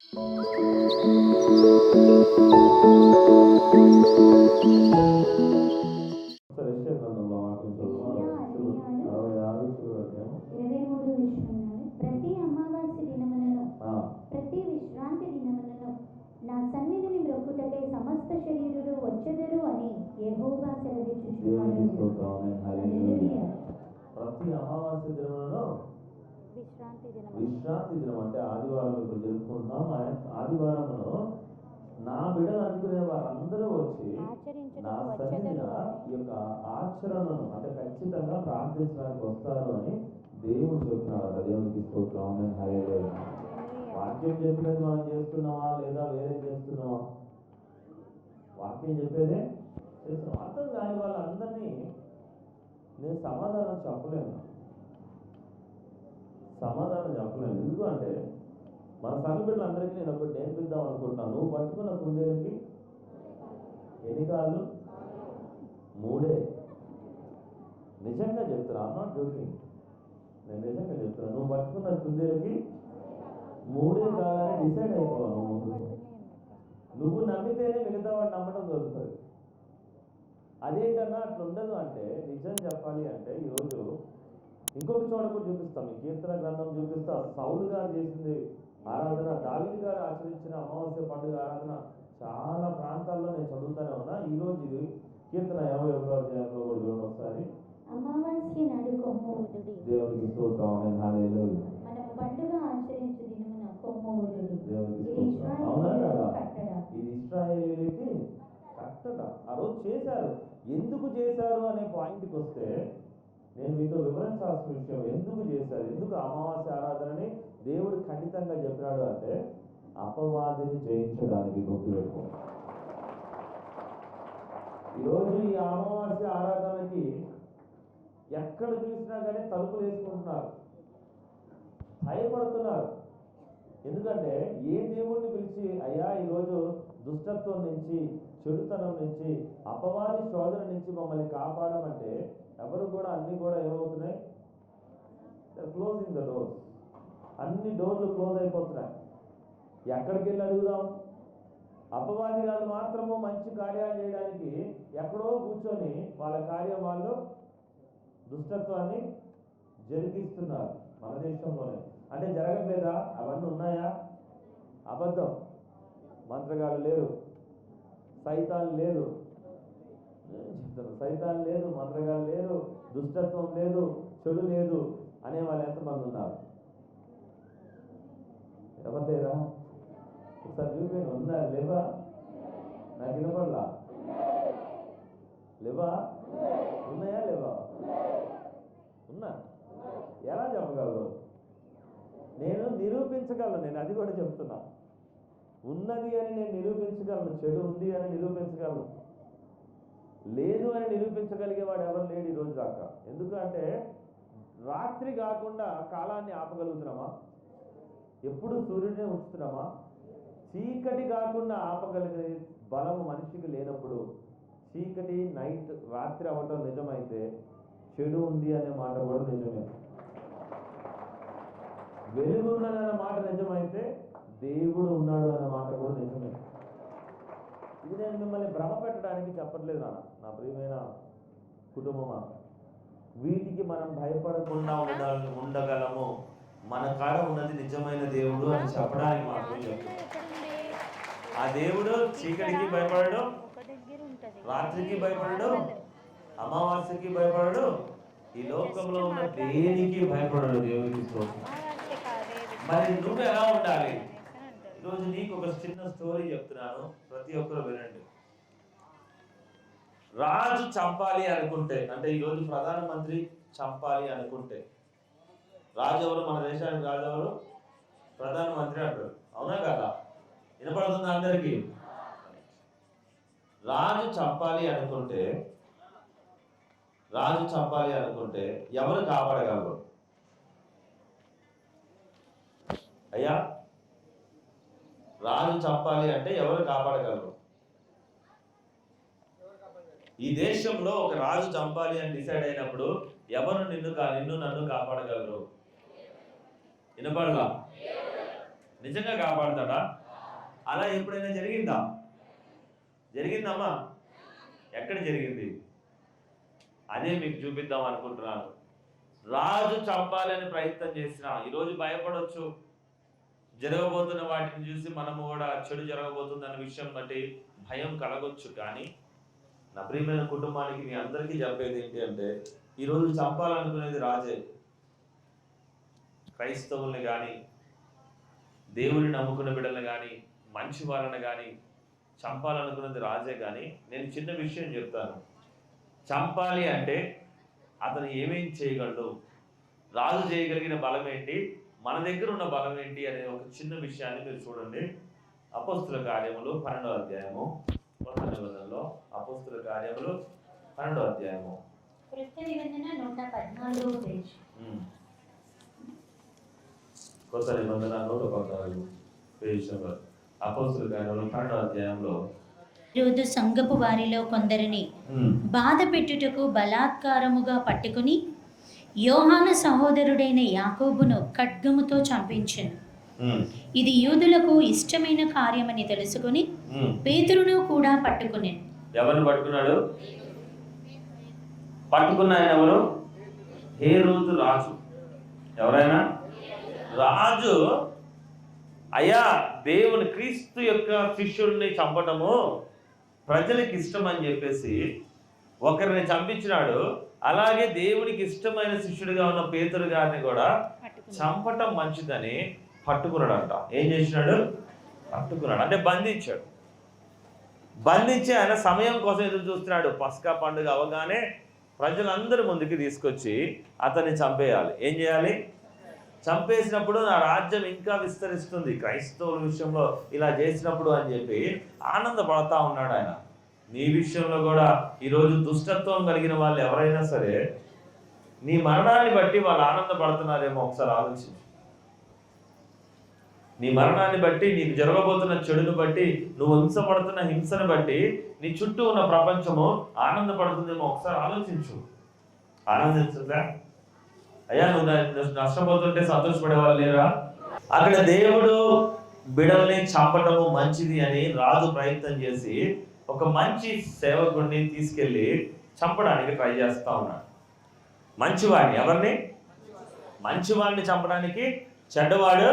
ప్రతి అమావాస్య దినమునను ప్రతి విశ్రాంతి దినమునను నా సన్నిధిని మ్రొక్కుటకై సమస్త శరీరులు వచ్చెదరు అని యెహోవా సెలవిచ్చుచున్నాడు. ప్రతి అమావాస్య దినమునను విశ్రాంతి దినం అంటే ఆదివారం ఇప్పుడు జరుపుకుంటున్నాం. ఆదివారమును నా బిడ్డలు అనుకునే వారందరూ వచ్చి నా సన్నిధిన ఈ యొక్క ఆచరణను అంటే ఖచ్చితంగా ప్రార్థించడానికి వస్తారు అని దేవుడు చెప్తున్నాడు. దేవునికి స్తోత్రం. హల్లెలూయా. వాక్యం చెప్పినది మనం చేస్తున్నామా లేదా వేరే చేస్తున్నామా? వాక్యం చెప్పేదే చేస్తున్నాం. అర్థం కాని వాళ్ళందరినీ నేను సమాధానం చెప్పలేను. ఎందుకు అంటే మన సంఘ బిడ్డలందరికీ నేను ఒకటి నేర్పిద్దాం అనుకుంటున్నాను. నువ్వు పట్టుకున్న కుందేలుకి ఎన్ని కాళ్ళు? 3. నిజంగా చెప్తున్నా, ఐమ్ నాట్ జోకింగ్. నేను నిజంగా చెప్తున్నా. నువ్వు పట్టుకున్న కుందేలుకి 3 కాళ్ళని డిసైడ్ అయిపోవాలి. నువ్వు నమ్మితేనే మిగతా వాడు నమ్మడం దొరుకుతుంది. అదేంటన్నా అట్లా ఉండదు అంటే, నిజం చెప్పాలి అంటే ఈరోజు ఇంకొక చోట కూడా చూపిస్తాం. ఈ కీర్తన గ్రంథం చూపిస్తా. సౌలు గారు చేసింది ఆరాధన, దావీదు గారు ఆచరించిన అమావాస్య పండుగ ఆరాధన చాలా ప్రాంతాల్లో నేను చదువుతానే ఉన్నా. ఈరోజు ఇది కీర్తన 51వ అధ్యాయంలో కూడా చూడండి ఒకసారి. అమావాస్య నాడు కొమ్ము ఊదుడి. దేవునికి స్తోత్రం. హల్లెలూయా. మనం పండుగ ఆచరించు దినమున కొమ్ము ఊదుడి. దేవునికి స్తోత్రం. అవునా కదా? ఇది ఇశ్రాయేలీయులకి కట్టడ. ఆ రోజు చేశారు. ఎందుకు చేశారు అనే పాయింట్కి వస్తే నేను మీతో వివరించాల్సిన విషయం, ఎందుకు చేశారు, ఎందుకు అమావాస్య ఆరాధనని దేవుడు ఖండితంగా చెప్పినాడు అంటే అపవాదిని జయించడానికి. గుర్తుపెట్టుకో. ఈరోజు ఈ అమావాస్య ఆరాధనకి ఎక్కడ చూసినా కానీ తలుపులు వేసుకుంటున్నారు, భయపడుతున్నారు. ఎందుకంటే ఏ దేవుడిని పిలిచి అయ్యా ఈరోజు దుష్టత్వం నుంచి, చెడుతనం నుంచి, అపవాది శోధన నుంచి మమ్మల్ని కాపాడమంటే ఎవరు కూడా అన్ని కూడా ఏమవుతున్నాయి? Closing the doors. అన్ని డోర్లు క్లోజ్ అయిపోతున్నాయి. ఎక్కడికి వెళ్ళి అడుగుదాం? అపవాది గారు మాత్రము మంచి కార్యాలు చేయడానికి ఎక్కడో కూర్చొని వాళ్ళ కార్యం వాళ్ళు దుష్టత్వాన్ని జరిగిస్తున్నారు మన దేశంలోనే. అంటే జరగట్లేదా? అవన్నీ ఉన్నాయా? అబద్ధం. మంత్రగాళ్ళు లేరు, సైతాన్ లేదు, సైతాన్ లేదు, మంత్రగాళ్ళు లేరు, దుష్టత్వం లేదు, చెడు లేదు అనే వాళ్ళు ఎంతమంది ఉన్నారు? ఎవరు లేరా? ఒకసారి చూపించండి. ఉన్నారు? లేవా? నాకు వినపడలా. లేవా? ఉన్నాయా? లేవా? ఉన్నా. ఎలా చెప్పగలరు? నేను నిరూపించగలను. నేను అది కూడా చెప్తున్నా. ఉన్నది అని నేను నిరూపించగలను, చెడు ఉంది అని నిరూపించగలను. లేదు అని నిరూపించగలిగేవాడు ఎవరు లేడు ఈరోజు దాకా. ఎందుకంటే రాత్రి కాకుండా కాలాన్ని ఆపగలుగుతున్నామా? ఎప్పుడు సూర్యుడినే ఉంచుతున్నామా? చీకటి కాకుండా ఆపగలిగే బలం మనిషికి లేనప్పుడు, చీకటి నైట్ రాత్రి అవ్వటం నిజమైతే చెడు ఉంది అనే మాట కూడా నిజమే. వెలుగున్నదన్న మాట నిజమైతే దేవుడు ఉన్నాడు అనే మాట కూడా నిజమే. ఇది నేను మిమ్మల్ని భ్రమ పెట్టడానికి చెప్పట్లేదు నా ప్రియమైన కుటుంబమా. వీటికి మనం భయపడకుండా ఉండగలము. మన కాడ ఉన్నది నిజమైన దేవుడు అని చెప్పడానికి మాత్రం చెప్తున్నాను. ఆ దేవుడు చీకటికి భయపడడు, రాత్రికి భయపడడు, అమావాస్యకి భయపడడు, ఈ లోకంలో ఉన్న దేనికి భయపడడు. దేవుడికి స్తోత్రం. మరి నువ్వు ఎలా ఉండాలి? ఈరోజు నీకు ఒక చిన్న స్టోరీ చెప్తున్నాను, ప్రతి ఒక్కరు వినండి. రాజు చంపాలి అనుకుంటే, అంటే ఈరోజు ప్రధానమంత్రి చంపాలి అనుకుంటే, రాజు ఎవరు? మన దేశానికి రాజు ఎవరు? ప్రధానమంత్రి అంటారు. అవునా కదా? వినపడుతుందా అందరికీ? రాజు చంపాలి అనుకుంటే ఎవరు కాపాడగలరు? అయ్యా, రాజు చంపాలి అంటే ఎవరు కాపాడగలరు? ఈ దేశంలో ఒక రాజు చంపాలి అని డిసైడ్ అయినప్పుడు ఎవరు నిన్ను నన్ను కాపాడగలరు? వినపడలా? నిజంగా కాపాడతాడా? అలా ఎప్పుడైనా జరిగిందా? జరిగిందమ్మా? ఎక్కడ జరిగింది? అదే మీకు చూపిద్దాం అనుకుంటున్నాను. రాజు చంపాలని ప్రయత్నం చేసిన, ఈరోజు భయపడవచ్చు, జరగబోతున్న వాటిని చూసి మనము కూడా చెడు జరగబోతుందన్న విషయం బట్టి భయం కలగొచ్చు. కానీ నా ప్రియమైన కుటుంబానికి మీ అందరికీ చెప్పేది ఏంటి అంటే, ఈరోజు చంపాలనుకునేది రాజే. క్రైస్తవుల్ని కానీ, దేవుని నమ్ముకున్న బిడ్డలను కానీ, మంచి వాళ్ళని కానీ చంపాలనుకున్నది రాజే. కానీ నేను చిన్న విషయం చెప్తాను. చంపాలి అంటే అతను ఏమేం చేయగలడు, రాజు చేయగలిగిన బలం ఏంటి, మన దగ్గర ఉన్న బలం ఏంటి అనే ఒక చిన్న విషయాన్ని మీరు చూడండి. అపోస్తుల కార్యములు 12వ అధ్యాయము, కొత్త నిబంధనలో అపోస్తుల కార్యములు 12వ అధ్యాయము, కొత్త నిబంధన 114వ పేజ్. కొత్త నిబంధన 114 పేజ్ నెంబర్. అపోస్తుల కార్యములు 12వ అధ్యాయంలో రోజు సంఘపు వారిలో కొందరిని బాధ పెట్టుటకు బలాత్కారముగా పట్టుకుని యోహాను సహోదరుడైన యాకోబును ఖడ్గముతో చంపించెను. ఇది యూదులకు ఇష్టమైన కార్యమని తెలుసుకుని పేతురును కూడా పట్టుకునేను. ఎవరిని పట్టుకున్నాడు? పట్టుకున్న ఆయన ఎవరు? హేరోదు రాజు. ఎవరైనా రాజు, అయ్యా దేవుని క్రీస్తు యొక్క శిష్యుడిని చంపటము ప్రజలకు ఇష్టం అని చెప్పేసి ఒకరిని చంపించినాడు. అలాగే దేవునికి ఇష్టమైన శిష్యుడిగా ఉన్న పేతురు గారిని కూడా చంపటం మంచిదని పట్టుకున్నాడంట. ఏం చేసినాడు? పట్టుకున్నాడు అంటే బంధించాడు. బంధించి ఆయన సమయం కోసం ఎదురు చూస్తున్నాడు. పస్కా పండుగ అవగానే ప్రజలందరూ ముందుకు తీసుకొచ్చి అతన్ని చంపేయాలి. ఏం చేయాలి? చంపేసినప్పుడు నా రాజ్యం ఇంకా విస్తరిస్తుంది క్రైస్తవుల విషయంలో ఇలా చేసినప్పుడు అని చెప్పి ఆనందపడతా ఉన్నాడు ఆయన. నీ విషయంలో కూడా ఈరోజు దుష్టత్వం కలిగిన వాళ్ళు ఎవరైనా సరే నీ మరణాన్ని బట్టి వాళ్ళు ఆనందపడుతున్నారేమో ఒకసారి ఆలోచించు. నీ మరణాన్ని బట్టి, నీకు జరగబోతున్న చెడును బట్టి, నువ్వు హింసపడుతున్న హింసను బట్టి నీ చుట్టూ ఉన్న ప్రపంచము ఆనందపడుతుందేమో ఒకసారి ఆలోచించు. ఆనందించుగా అయ్యా నువ్వు నష్టపోతుంటే సంతోషపడే వాళ్ళు లేరా? అక్కడ దేవుడు బిడల్ని చంపటము మంచిది అని రాజు ప్రయత్నం చేసి ఒక మంచి సేవకుడిని తీసుకెళ్లి చంపడానికి ట్రై చేస్తా ఉన్నాడు. మంచివాడిని, ఎవరిని? మంచివాడిని చంపడానికి చెడ్డవాడు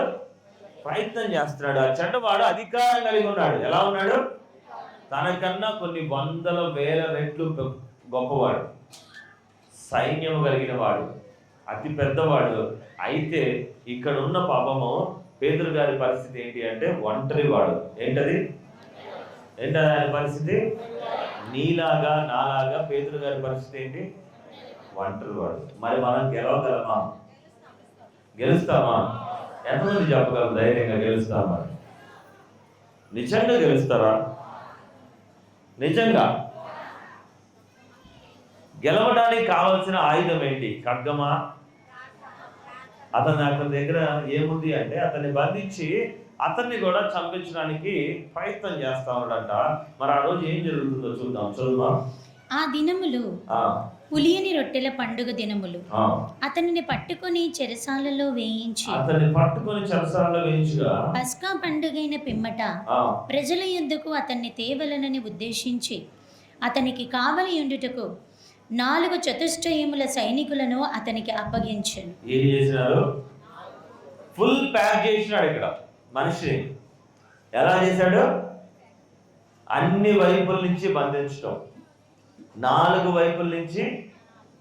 ప్రయత్నం చేస్తున్నాడు. ఆ చెడ్డవాడు అధికారం కలిగి ఉన్నాడు. ఎలా ఉన్నాడు? తనకన్నా కొన్ని వందల వేల రెట్లు గొప్పవాడు, సైన్యం కలిగిన వాడు, అతి పెద్దవాడు. అయితే ఇక్కడ ఉన్న పాపము పేతురు గారి పరిస్థితి ఏంటి అంటే ఒంటరి వాడు. ఏంటది? ఏంటది ఆయన పరిస్థితి? నీలాగా నాలాగా పేతురు గారి పరిస్థితి ఏంటి? ఒంటరి వాడు. మరి మనం గెలవగలమా? గెలుస్తామా? ఎంతమంది చెప్పగలరు ధైర్యంగా గెలుస్తామా? నిజంగా గెలుస్తారా? నిజంగా గెలవడానికి కావాల్సిన ఆయుధం ఏంటి? ఖడ్గమా? అతని దగ్గర ఏముంది అంటే అతన్ని బంధించి అతన్ని కూడా చంపించడానికి ప్రయత్నం చేస్తా ఉన్నాడంట. మరి ఆ రోజు ఏం జరుగుతుందో చూద్దాం. చదువుమా. ఆ దినములు పులియని రొట్టెల పండుగ దినములు. అతనిని పట్టుకొని చెరసాలలో వేయించగా పస్కా పండుగైన పిమ్మట ప్రజల యుద్ధకు అతన్ని తేవలనని ఉద్దేశించి అతనికి కావలి ఉండుటకు 4 చతుష్టయముల సైనికులను అతనికి అప్పగించాను. ఏం చేసినారు? ఫుల్ ప్యాక్ చేసినాడు. ఇక్కడ మనిషిని ఎలా చేశాడు? అన్ని వైపుల నుంచి బంధించడం, 4 వైపుల నుంచి.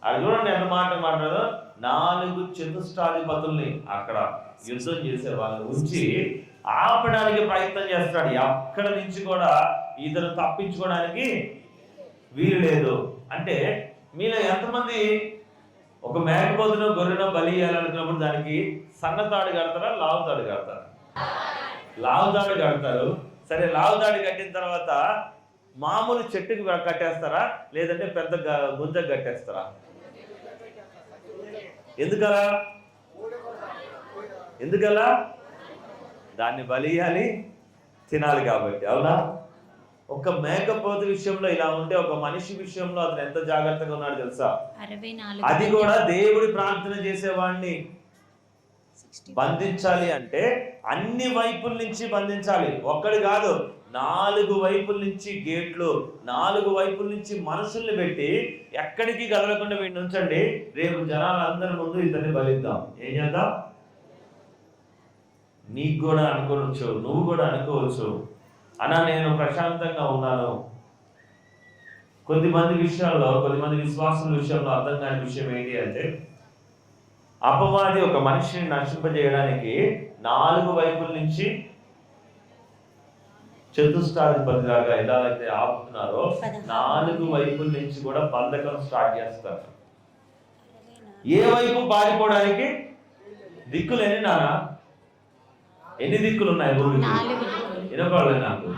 అది చూడండి ఎంత మాట్లాడదో. 4 చతుష్టాధిపతుల్ని అక్కడ యుద్ధం చేసే వాళ్ళని ఉంచి ఆపడానికి ప్రయత్నం చేస్తున్నాడు. ఎక్కడ నుంచి కూడా ఇతను తప్పించుకోవడానికి వీలు లేదు. అంటే మీలో ఎంతమంది ఒక మేకపోతునో గొర్రెనో బలి ఇవ్వాలనుకున్నప్పుడు దానికి సన్నతాడు కడతారా, లావుతాడు కడతారా? లావుతాడు కడతారు. సరే, లావుతాడు కట్టిన తర్వాత మామూలు చెట్టుకి కట్టేస్తారా, లేదంటే పెద్ద గుంజకు కట్టేస్తారా? ఎందుకలా? దాన్ని బలి ఇవ్వాలి, తినాలి కాబట్టి. అవునా? ఒక మేకపోతు విషయంలో ఇలా ఉంటే ఒక మనిషి విషయంలో అతను ఎంత జాగ్రత్తగా ఉన్నాడు తెలుసా? అది కూడా దేవుడి ప్రార్థన చేసేవాడిని బంధించాలి అంటే అన్ని వైపుల నుంచి బంధించాలి. ఒక్కడి కాదు, 4 వైపుల నుంచి గేట్లు, 4 వైపుల నుంచి మనుషుల్ని పెట్టి ఎక్కడికి కదలకుండా వీడిని ఉంచండి. రేపు జనాలందరి ముందు ఇతన్ని బలిద్దాం. ఏం చేద్దాం? నీకు కూడా అనుకోవచ్చు, నువ్వు కూడా అనుకోవచ్చు, అన్నా నేను ప్రశాంతంగా ఉన్నాను. కొద్దిమంది విషయాల్లో, కొద్దిమంది విశ్వాసుల విషయంలో అర్థం కాని విషయం ఏంటి అంటే, అపవాది ఒక మనిషిని నశింపజేయడానికి 4 వైపుల నుంచి చతుష్టాధిపతిలాగా ఎలా అయితే ఆపుతున్నారో 4 వైపుల నుంచి కూడా బంధకం స్టార్ట్ చేస్తారు. ఏ వైపు పారిపోవడానికి దిక్కులు ఎన్ని నానా? ఎన్ని దిక్కులు ఉన్నాయి భూమికి? వినపడలేదు నాకు.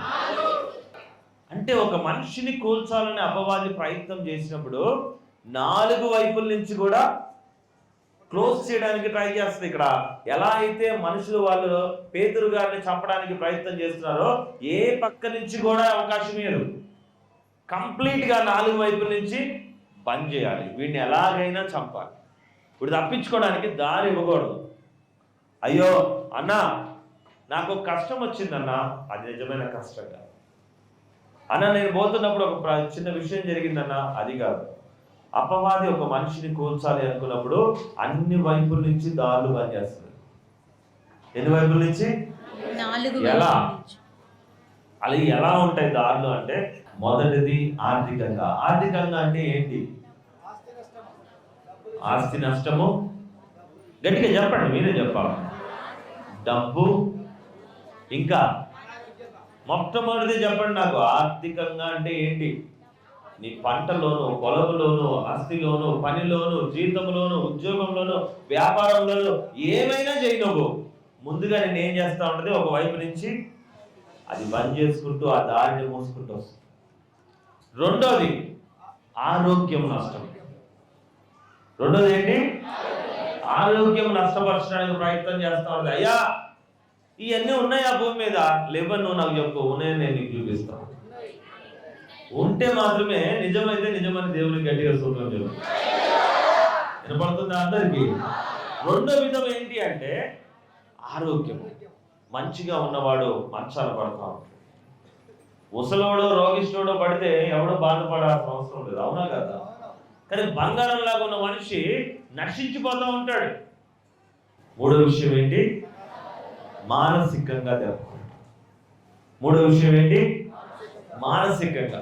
అంటే ఒక మనిషిని కూల్చాలని అపవాది ప్రయత్నం చేసినప్పుడు 4 వైపుల నుంచి కూడా క్లోజ్ చేయడానికి ట్రై చేస్తుంది. ఇక్కడ ఎలా అయితే మనుషులు వాళ్ళు పేతురు గారిని చంపడానికి ప్రయత్నం చేస్తున్నారో ఏ పక్క నుంచి కూడా అవకాశం లేదు. కంప్లీట్గా 4 వైపుల నుంచి బంద్ చేయాలి. వీడిని ఎలాగైనా చంపాలి. ఇప్పుడు తప్పించుకోవడానికి దారి ఇవ్వకూడదు. అయ్యో అన్నా నాకు కష్టం వచ్చిందన్నా, అది నిజమైన కష్టం కాదు. అన్న నేను పోతున్నప్పుడు ఒక చిన్న విషయం జరిగిందన్నా, అది కాదు. అపవాది ఒక మనిషిని కూల్చాలి అనుకున్నప్పుడు అన్ని వైపుల నుంచి దారులు బంద్ చేస్తుంది. ఎన్ని వైపుల నుంచి? ఎలా? అలా ఎలా ఉంటాయి దారులు అంటే, మొదటిది ఆర్థికంగా. ఆర్థికంగా అంటే ఏంటి? ఆస్తి నష్టము. గట్టిగా చెప్పండి, మీరే చెప్పాలి. డబ్బు, ఇంకా మొట్టమొదటిది చెప్పండి నాకు. ఆర్థికంగా అంటే ఏంటి? నీ పంటలోను, పొలంలోను, ఆస్తిలోను, పనిలోను, జీతంలోను, ఉద్యోగంలోను, వ్యాపారంలోను ఏమైనా చేయి నువ్వు. ముందుగా నేను ఏం చేస్తా ఉంటుంది, ఒకవైపు నుంచి అది బంద్ చేసుకుంటూ ఆ దారిని మోసుకుంటూ వస్తుంది. రెండోది ఆరోగ్యం నష్టం. రెండోది ఏంటి? ఆరోగ్యం నష్టపరచడానికి ప్రయత్నం చేస్తా ఉంటుంది. అయ్యా ఇవన్నీ ఉన్నాయా భూమి మీద? లేవని నువ్వు నాకు చెప్పు, ఉన్నాయని నేను నీకు చూపిస్తాను. ఉంటే మాత్రమే నిజమైతే నిజమని దేవునికి గట్టిగా స్తోత్రం చెప్పు. వినపడుతుందా అందరికీ? రెండో విధం ఏంటి అంటే ఆరోగ్యం. మంచిగా ఉన్నవాడు మంచాన పడతా ఉంటాడు. ముసలోడో రోగిష్ఠుడో పడితే ఎవడో బాధపడాల్సిన అవసరం లేదు, అవునా కదా? కానీ బంగారం లాగా ఉన్న మనిషి నశించిపోతూ ఉంటాడు. మూడో విషయం ఏంటి? మానసికంగా దెబ్బతింటాడు. మూడో విషయం ఏంటి? మానసికంగా.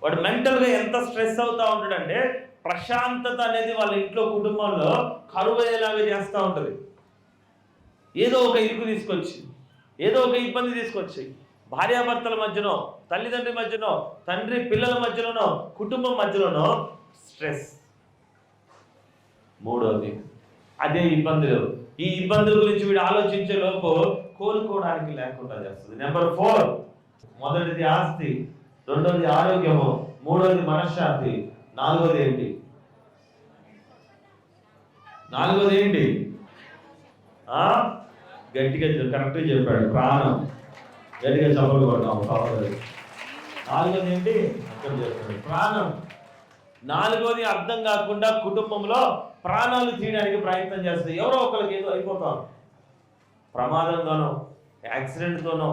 వాడు మెంటల్గా ఎంత స్ట్రెస్ అవుతూ ఉంటాడంటే ప్రశాంతత అనేది వాళ్ళ ఇంట్లో కుటుంబంలో కరువయ్యేలాగా చేస్తూ ఉంటుంది. ఏదో ఒక ఇరుకు తీసుకొచ్చి, ఏదో ఒక ఇబ్బంది తీసుకొచ్చి, భార్యాభర్తల మధ్యనో, తల్లిదండ్రుల మధ్యనో, తండ్రి పిల్లల మధ్యలోనో, కుటుంబం మధ్యలోనో స్ట్రెస్. మూడోది అదే ఇబ్బందులు. ఈ ఇబ్బందుల గురించి వీడు ఆలోచించే లోపు కోలుకోవడానికి లేకుండా చేస్తుంది. నెంబర్ 4, మొదటిది ఆస్తి, రెండోది ఆరోగ్యము, మూడోది మనశ్శాంతి, నాలుగోది ఏంటి? నాలుగోది ఏంటి? గట్టిగా కరెక్ట్గా చెప్పాడు, ప్రాణం. గట్టిగా చప్పట్లు కొడతాం. నాలుగోది ఏంటి? అర్థం చెప్పాడు, ప్రాణం. నాలుగోది అర్థం కాకుండా కుటుంబంలో ప్రాణాలు తీయడానికి ప్రయత్నం చేస్తుంది. ఎవరో ఒకరికి ఏదో అయిపోతాం, ప్రమాదంగానో, యాక్సిడెంట్తోనో,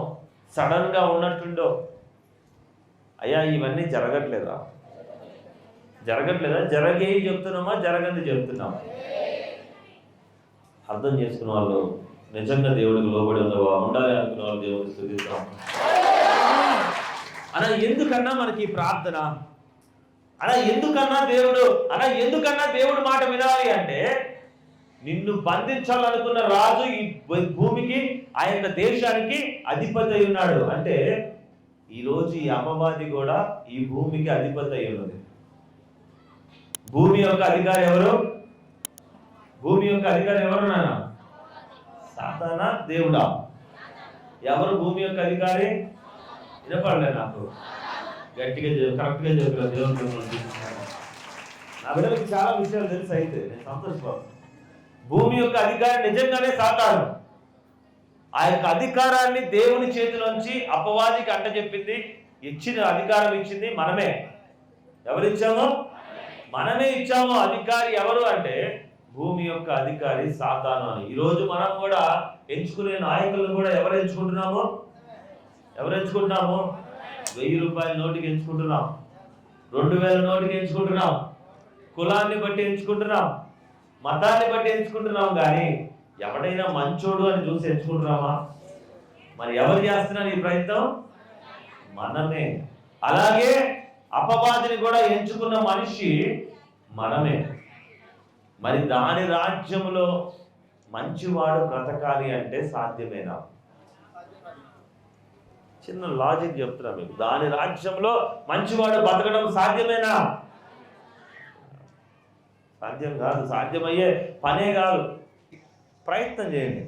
సడన్గా ఉన్నట్టుండో. అయ్యా ఇవన్నీ జరగట్లేదా? జరిగేవి చెప్తున్నామా, జరగంది చెప్తున్నామా? అర్థం చేసుకున్న వాళ్ళు నిజంగా దేవుడికి లోబడి ఉండాలి అనుకున్న వాళ్ళు దేవుడికి స్తుతిస్తాం. అలా ఎందుకన్నా మనకి ఈ ప్రార్థన? అలా ఎందుకన్నా దేవుడు మాట వినాలి అంటే, నిన్ను బంధించాలనుకున్న రాజు ఈ భూమికి, ఆ యొక్క దేశానికి అధిపతి అయి ఉన్నాడు. అంటే ఈరోజు ఈ అపవాది కూడా ఈ భూమికి అధిపతి అయి ఉన్నది. భూమి యొక్క అధికారి ఎవరు? భూమి యొక్క అధికారి ఎవరు నాన్న? సాతానా, దేవుడా? ఎవరు భూమి యొక్క అధికారి? వినపడలే నాకు. గట్టిగా కరెక్ట్గా చెప్పారు. దేవుడు నా బిడ్డలకి చాలా విషయాలు తెలుసు, అయితే నేను సంతోషపడతాను. భూమి యొక్క అధికారి నిజంగానే సాతాను. ఆ యొక్క అధికారాన్ని దేవుని చేతిలోంచి అపవాదికి అంటజెప్పింది, ఇచ్చిన అధికారం ఇచ్చింది మనమే. ఎవరిచ్చాము? మనమే ఇచ్చాము. అధికారి ఎవరు అంటే భూమి యొక్క అధికారి సాతాను అని. ఈరోజు మనం కూడా ఎంచుకునే నాయకులను కూడా ఎవరు ఎంచుకుంటున్నాము? 1000 రూపాయల నోటికి ఎంచుకుంటున్నాం, 2000 నోటికి ఎంచుకుంటున్నాం, కులాన్ని బట్టి ఎంచుకుంటున్నాం, మతాన్ని బట్టి ఎంచుకుంటున్నాం. కానీ ఎవడైనా మంచోడు అని చూసి ఎంచుకుంటున్నామా? మరి ఎవరు చేస్తున్నారు ఈ ప్రయత్నం? మనమే. అలాగే అపవాదిని కూడా ఎంచుకున్న మనిషి మనమే. మరి దాని రాజ్యంలో మంచివాడు బ్రతకాలి అంటే సాధ్యమేనా? చిన్న లాజిక్ చెప్తున్నా మీకు. దాని రాజ్యంలో మంచివాడు బతకడం సాధ్యమేనా? సాధ్యం కాదు. సాధ్యమయ్యే పనే కాదు. ప్రయత్నం చేయండి.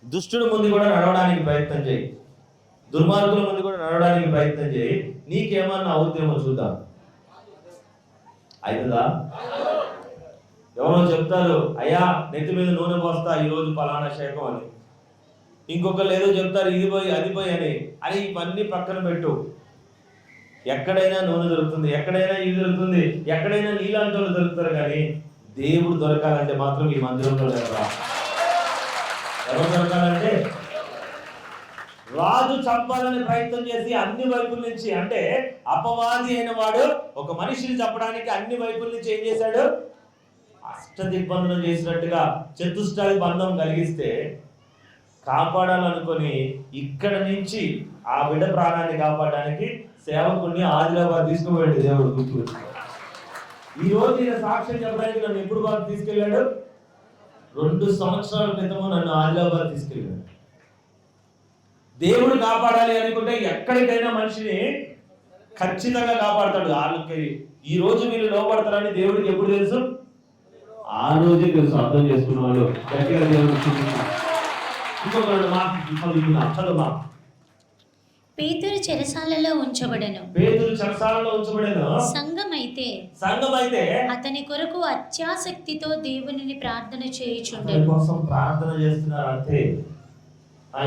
దుష్టుడి ముందు కూడా నడవడానికి ప్రయత్నం చేయి, దుర్మార్గుల ముందు కూడా నడవడానికి ప్రయత్నం చేయి. నీకేమన్నా అవుతేమో చూద్దాం. అవుతుందా? ఎవరో చెప్తారు, అయ్యా నెత్తి మీద నూనె పోస్తా ఈరోజు పలానా శేఖం అని. ఇంకొకరు ఏదో చెప్తారు, ఇది పోయి అది పోయి అని. అని ఇవన్నీ పక్కన పెట్టు. ఎక్కడైనా నూనె దొరుకుతుంది, ఎక్కడైనా ఇది దొరుకుతుంది, ఎక్కడైనా నీలాంటి వాళ్ళు దొరుకుతారు. కానీ దేవుడు దొరకాలంటే మాత్రం ఈ మందిరంలో లేదా? ఎవరు దొరకాలంటే రాజు చంపాలని ప్రయత్నం చేసి అన్ని వైపుల నుంచి, అంటే అపవాది అయిన వాడు ఒక మనిషిని చంపడానికి అన్ని వైపుల నుంచి ఏం చేశాడు? అష్టదిగ్బంధనం చేసినట్టుగా చతుష్టాది బంధం కలిగిస్తే కాపాడాలనుకొని ఇక్కడ నుంచి ఆ బిడ్డ ప్రాణాన్ని కాపాడడానికి సేవకుడిని ఆదిలాబాద్ తీసుకుపోయాడు దేవుడు. గుర్తు ఈ రోజు ఈయన సాక్ష్యం చెప్పడానికి నన్ను ఎప్పుడు బాగా తీసుకెళ్ళాడు? 2 సంవత్సరాల క్రితము నన్ను ఆదిలాబాద్ తీసుకెళ్ళాడు. దేవుడు కాపాడాలి అనుకుంటే ఎక్కడికైనా మనిషిని ఖచ్చితంగా కాపాడతాడు. వాళ్ళకి ఈ రోజు వీళ్ళు లోపడతారని దేవుడికి ఎప్పుడు తెలుసు? ఆ రోజే తెలుసు. అర్థం చేసుకున్నాడు. గట్టిగా దేవుడు ఇంకొకరు అసలు పేతురు చెరసాలలో ఉంచబడెను. సంఘమైతే అతని కొరకు అత్యాసక్తితో దేవునిని ప్రార్థన చేయుచుండెను. కోసం ప్రార్థన చేస్తున్నారు అంతే.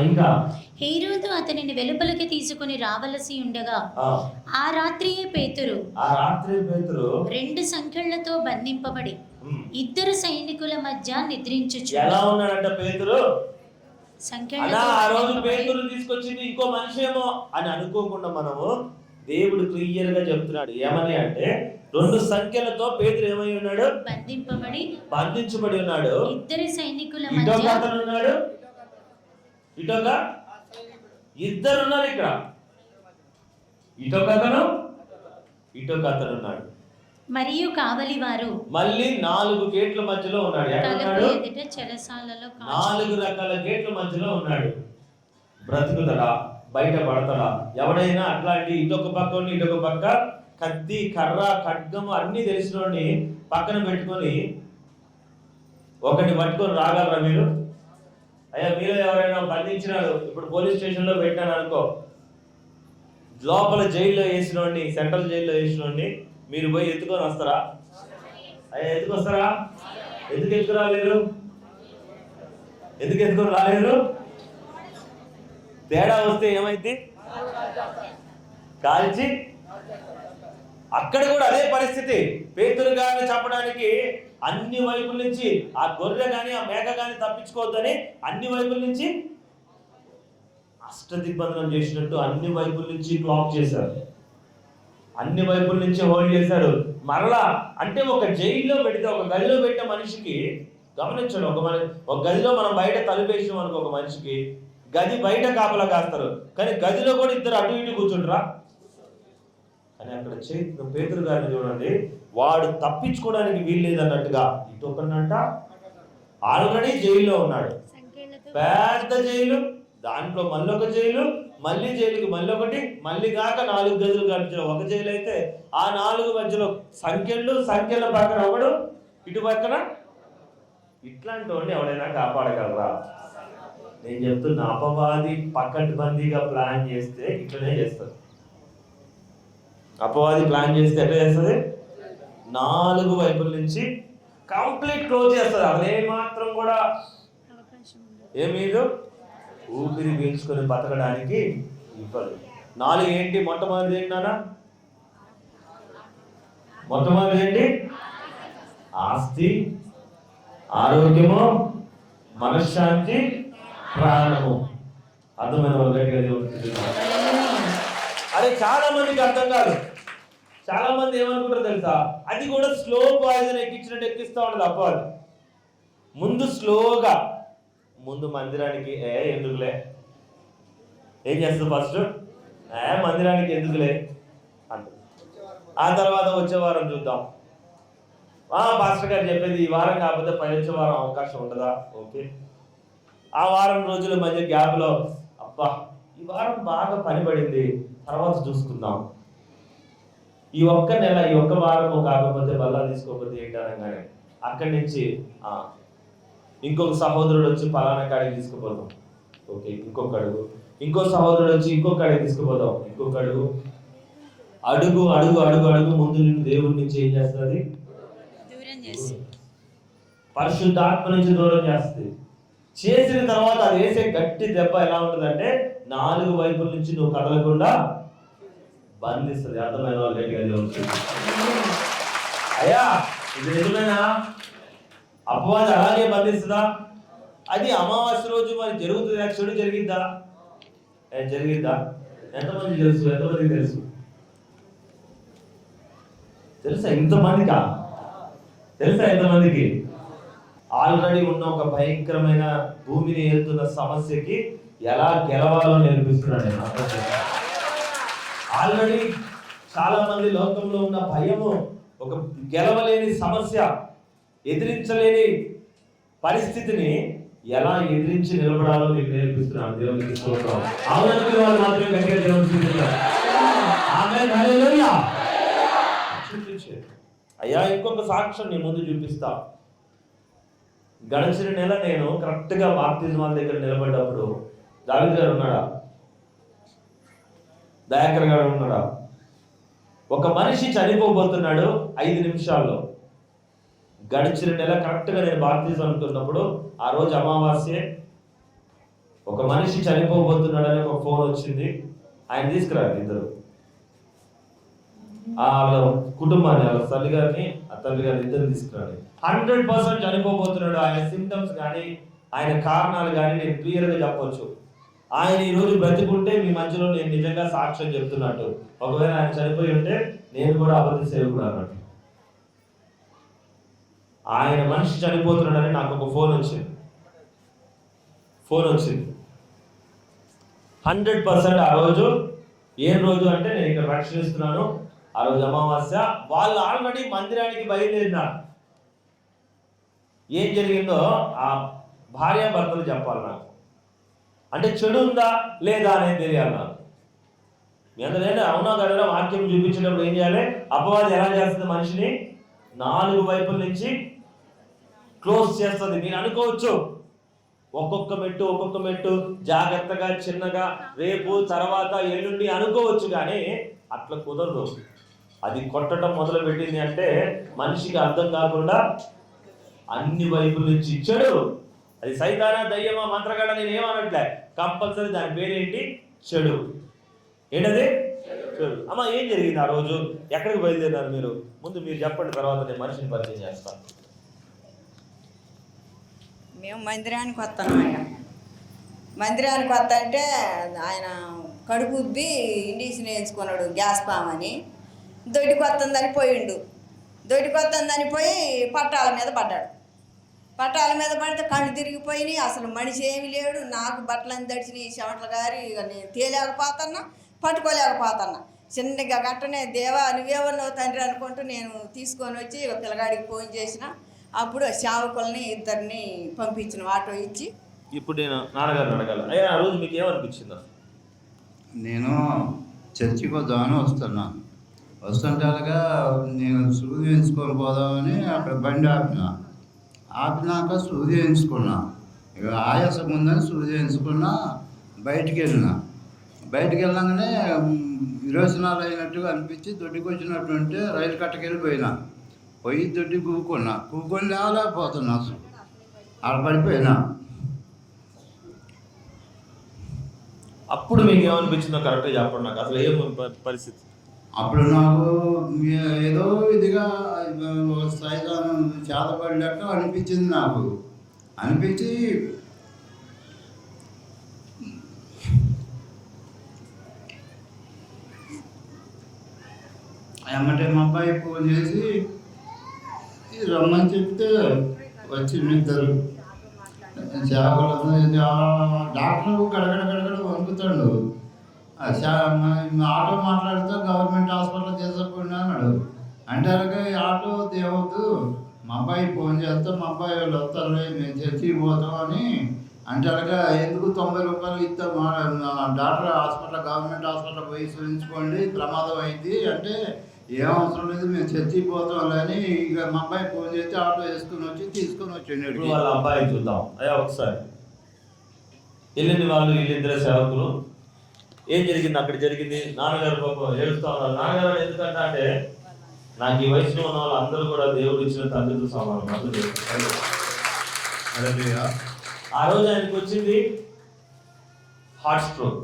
ఇంకా హేరోదు అతనిని వెలుపలికి తీసుకుని రావలసి ఉండగా ఆ రాత్రియే పేతురు 2 సంకెళ్లతో బంధింపబడి 2 సైనికుల మధ్య నిద్రించుచు. ఎలా ఉన్నాడంట పేతురు? పేతురు తీసుకొచ్చింది ఇంకో మనిషి ఏమో అని అనుకోకుండా మనము దేవుడు క్లియర్ గా చెప్తున్నాడు. ఏమని అంటే 2 సంఖ్యలతో పేతురు ఏమై ఉన్నాడు? బంధించబడి ఉన్నాడు. 2 సైనికుల మధ్య ఉన్నాడు. ఇటొక 2 ఉన్నారు ఇక్కడ. ఇటొక అతను ఉన్నాడు. మరియు కావలి వారు మళ్ళీ 4 గేట్ల మధ్యలో ఉన్నాడు. చెరసాలలో 4 రకాల గేట్ల మధ్యలో ఉన్నాడు. బ్రతుకుతాడా? బయట పడతాడా? ఎవడైనా అట్లాంటి ఇటొక పక్క ఇటొక పక్క కత్తి కర్ర ఖడ్గము అన్ని తెలిసినోడిని పక్కన పెట్టుకొని ఒకటి పట్టుకొని రాగలరా మీరు? అయ్యా మీరు ఎవరైనా బంధించినాడు, ఇప్పుడు పోలీస్ స్టేషన్లో పెట్టాను అనుకో, లోపల జైల్లో వేసినోడిని, సెంట్రల్ జైల్లో వేసినోడిని మీరు పోయి ఎత్తుకొని వస్తారా? అయ్యా ఎత్తుకొస్తారా? ఎందుకు ఎత్తుకు రాలేరు? ఎందుకు ఎత్తుకొని రాలేరు? తేడా వస్తే ఏమైంది? కాల్చి. అక్కడ కూడా అదే పరిస్థితి. పేతురు గారిని చంపడానికి అన్ని వైపుల నుంచి ఆ గొర్రె గాని ఆ మేక గాని తప్పించుకోవద్దని అన్ని వైపుల నుంచి అష్టదిగ్బంధనం చేసినట్టు అన్ని వైపుల నుంచి బ్లాక్ చేశారు. అన్ని వైపుల నుంచి హోల్డ్ చేశారు. మరలా అంటే ఒక జైల్లో పెడితే, ఒక గదిలో పెట్టే మనిషికి గమనించండి, ఒక గదిలో మనం బయట తలుపేసాం అనుకో, ఒక మనిషికి గది బయట కాపలా కాస్తారు, కానీ గదిలో కూడా 2 అటు ఇటు కూర్చుంటారా? అని అక్కడ పేతురు గారిని చూడండి, వాడు తప్పించుకోవడానికి వీల్లేదన్నట్టుగా ఇటొకనంట ఆల్రెడీ జైల్లో ఉన్నాడు. పెద్ద జైలు, దాంట్లో మళ్ళొక జైలు, మళ్ళీ జైలుకి మళ్ళీ ఒకటి, మళ్ళీ కాక 4 గదులు కట్టించిన ఒక జైలు అయితే ఆ 4 మధ్యలో సంఖ్యల పక్కన ఒకడు, ఇటు పక్కన. ఇట్లాంటి వాడిని ఎవడైనా కాపాడగలరా? నేను చెప్తున్నా, అపవాది పకడ్బందీగా ప్లాన్ చేస్తే ఇట్లనే చేస్తారు. అపవాది ప్లాన్ చేస్తే ఎట్లా చేస్తుంది? 4 వైపుల నుంచి కంప్లీట్ క్లోజ్ చేస్తుంది. అదే మాత్రం కూడా ఏమీదు ఊపిరి పీల్చుకొని బతకడానికి ఇవ్వదు. 4 ఏంటి? మొట్టమొదటి ఏంటి నాన్న? మొట్టమొదటి ఏంటి? ఆస్తి, ఆరోగ్యము, మనశ్శాంతి, ప్రాణము. అర్థమైన వాళ్ళు గట్టిగా దేవునికి స్తోత్రం. అదే చాలా మందికి అర్థం కాదు. చాలా మంది ఏమనుకుంటారు తెలుసా, అది కూడా స్లో పాయిజన్ ఎక్కించినట్టు ఎక్కిస్తా ఉండదు అపవాది. ముందు స్లోగా ముందు మందిరానికి ఎందుకులే, ఏం చేస్తుంది ఫస్ట్ మందిరానికి ఎందుకులే అంట. ఆ తర్వాత వచ్చే వారం చూద్దాం, పాస్టర్ గారు చెప్పేది ఈ వారం కాకపోతే పై వచ్చే వారం అవకాశం ఉండదా? ఓకే. ఆ వారం రోజుల మధ్య గ్యాప్లో అబ్బా ఈ వారం బాగా పని పడింది, తర్వాత చూసుకుందాం. ఈ ఒక్క నెల, ఈ ఒక్క వారము కాకపోతే బల్లా తీసుకోకపోతే ఏంటనగానే అక్కడి నుంచి ఇంకొక సహోదరుడు వచ్చి పలానా కాడికి తీసుకుపోదాం. ఓకే, ఇంకొక అడుగు. ఇంకో సహోదరుడు వచ్చి ఇంకొక కాడికి తీసుకుపోదాం. ఇంకొక అడుగు. అడుగు అడుగు అడుగు అడుగు ముందు నిన్ను దేవుడి నుంచి ఏం చేస్తుంది? పరిశుద్ధాత్మ నుంచి దూరం చేస్తుంది. చేసిన తర్వాత అది వేసే గట్టి దెబ్బ ఎలా ఉంటుందంటే 4 వైపుల నుంచి నువ్వు కదలకుండా బంధిస్తుంది. అర్థమైన వాళ్ళు గట్టిగా దేవుడు. అయ్యా ఇది నిజమేనా? అపవాది అలాగే బంధిస్తుందా? అది అమావాస్య రోజు మరి జరుగుతుందా? చెడు జరిగిద్దా? జరిగిద్దా? ఎంతమంది తెలుసు? ఎంతమందికి తెలుసు? తెలుసా? ఇంతమందికా? తెలుసా ఎంతమందికి? ఆల్రెడీ ఉన్న ఒక భయంకరమైన భూమిని ఏలుతున్న సమస్యకి ఎలా గెలవాలో నేర్పిస్తున్నాడు నేను. ఆల్రెడీ చాలా మంది లోకంలో ఉన్న భయము, ఒక గెలవలేని సమస్య, ఎదిరించలేని పరిస్థితిని ఎలా ఎదిరించి నిలబడాలో నీకు నేర్పిస్తున్నాను. దేవునికి స్తోత్రం. అవునంటే వాళ్ళు మాత్రమే గట్టిగా దేవునికి స్తుతిస్తారు. ఆమేన్, హల్లెలూయా. అయ్యా ఇంకొక సాక్ష్యం నీ ముందు చూపిస్తా. గడిచిన నెల నేను కరెక్ట్గా బాప్తిజమాల దగ్గర నిలబడ్డప్పుడు దావీదు గారు ఉన్నాడా? దయాకర్ గారు ఉన్నాడా? ఒక మనిషి చనిపోబోతున్నాడు 5 నిమిషాల్లో. గడిచిన నెల కరెక్ట్గా నేను బాప్తిజం అనుకున్నప్పుడు ఆ రోజు అమావాస్యే. ఒక మనిషి చనిపోబోతున్నాడని ఒక ఫోన్ వచ్చింది. ఆయన తీసుకురారు ఇద్దరు, వాళ్ళ కుటుంబాన్ని, వాళ్ళ తల్లి గారిని, ఆ తల్లి గారిని ఇద్దరు తీసుకురాలి. 100% చనిపోబోతున్నాడు. ఆయన సింటమ్స్ కానీ ఆయన కారణాలు కానీ నేను క్లియర్గా చెప్పొచ్చు. ఆయన ఈ రోజు బ్రతికుంటే మీ మధ్యలో నేను నిజంగా సాక్ష్యం చెప్తున్నట్టు. ఒకవేళ ఆయన చనిపోయి ఉంటే నేను కూడా అబద్ధ సేవకుడు అన్నట్టు. ఆయన మనిషి చనిపోతున్నాడని నాకు ఒక ఫోన్ వచ్చింది. 100% ఆ రోజు ఏం రోజు అంటే నేను ఇక్కడ రక్షిస్తున్నాను. ఆ రోజు అమావాస్య. వాళ్ళు ఆల్రెడీ మందిరానికి బయలుదేరినారు. ఏం జరిగిందో ఆ భార్యాభర్తలు చెప్పాలి నాకు. అంటే చెడు ఉందా లేదా అనేది తెలియాలి నాకు. మీ అందరూ అవునా కదా వాక్యం చూపించినప్పుడు ఏం చేయాలి? అపవాది ఎలా చేస్తుంది? మనిషిని 4 వైపుల నుంచి క్లోజ్ చేస్తుంది. మీరు అనుకోవచ్చు ఒక్కొక్క మెట్టు జాగ్రత్తగా చిన్నగా రేపు తర్వాత ఎల్లుండి అనుకోవచ్చు, కానీ అట్లా కుదరదు. అది కొట్టడం మొదలు పెట్టింది అంటే మనిషికి అర్థం కాకుండా అన్ని వైపుల నుంచి చెడు. అది సైతానా, దయ్యమా, మంత్రగాడ నేను ఏమనట్లే, కంపల్సరీ దాని పేరేంటి? చెడు. ఏంటది? చెడు. అమ్మ ఏం జరిగింది ఆ రోజు? ఎక్కడికి బయలుదేరినారు మీరు? ముందు మీరు చెప్పండి, తర్వాత నేను మనిషిని పరిచయం చేస్తాను. మేము మందిరానికి వస్తాను. మందిరానికి వస్తా అంటే ఆయన కడుపు ఉబ్బి ఇండిషన్ వేయించుకున్నాడు, గ్యాస్ పామ్ అని. దొడ్డికి వస్తుందని పోయిండు. దొడ్డికి వస్తుందని పోయి పట్టాల మీద పడ్డాడు. పట్టాల మీద పడితే కళ్ళు తిరిగిపోయినాయి. అసలు మనిషి ఏమి లేడు. నాకు బట్టలని దడిచినాయి, చెమటలు గారి. ఇక నేను తేలేకపోతున్నా, పట్టుకోలేకపోతున్నా. చిన్నగా గట్టనే దేవా నువ్వేమన్నావు తండ్రి అనుకుంటూ నేను తీసుకొని వచ్చి పిల్లగాడికి ఫోన్ చేసిన. అప్పుడు సేవకుల్ని ఇద్దరిని పంపించిన, ఆటో ఇచ్చి. ఇప్పుడు నేను నాన్నగారిని అడగాలి. అయ్యా ఆ రోజు మీకు ఏమనిపించిందా? నేను చర్చికి వద్దామని వస్తుంటాగా నేను సూది వేయించుకొని పోదామని అక్కడ బండి ఆపినాక సూది వేయించుకున్నా. ఇక ఆయాసం ఉందని సూది వేయించుకున్నా. బయటికి వెళ్ళగానే విరోచనాలు అయినట్టుగా అనిపించి దొడ్డికి వచ్చినట్టుంటే రైలు కట్టకెళ్ళిపోయినా. పోయి దొడ్డి కూకొని లేవలేకపోతున్నా. అసలు ఆడ పడిపోయినా. అప్పుడు మీకు ఏమనిపించిందో కరెక్ట్గా చెప్పండి నాకు. అసలు ఏం పరిస్థితి? అప్పుడు నాకు ఏదో ఇదిగా సైతాను చేతపడినట్టు అనిపించింది. నాకు అనిపించి ఏమంటే మా అబ్బాయి ఫోన్ చేసి రమ్మని చెప్తే వచ్చింది ఇద్దరు. డాక్టర్ గడగడ వణుకుతాడు. ఆటో మాట్లాడితే గవర్నమెంట్ హాస్పిటల్ తీసుకుపోయినా అన్నాడు. అంటే ఆటో తేవద్దు, మా అబ్బాయి ఫోన్ చేస్తే మా అబ్బాయి వాళ్ళు వస్తారు, మేము చర్చికి పోతాం అని అంటే ఎందుకు 90 రూపాయలు ఇస్తాం, డాక్టర్ హాస్పిటల్ గవర్నమెంట్ హాస్పిటల్ పోయి చూపించుకోండి, ప్రమాదం అయింది అంటే ఏం అవసరం లేదు, మేము చర్చికి పోతాం అని ఇక మా అబ్బాయి ఫోన్ చేస్తే ఆటో వేసుకుని వచ్చి తీసుకొని వచ్చిండు. వాళ్ళ అబ్బాయి చూద్దాం. అయ్యా ఒకసారి వెళ్ళింది వాళ్ళు, వీళ్ళిద్దరే సేవకులు. ఏం జరిగింది అక్కడ? జరిగింది నాన్నగారు పాపం ఏడుస్తా ఉన్నారు. నాన్నగారు ఎందుకంటే అంటే నాకు ఈ వయసులో ఉన్న వాళ్ళు అందరూ కూడా దేవుడు ఇచ్చిన తండ్రితో సమానం. ఆ రోజు ఆయనకు వచ్చింది హార్ట్ స్ట్రోక్.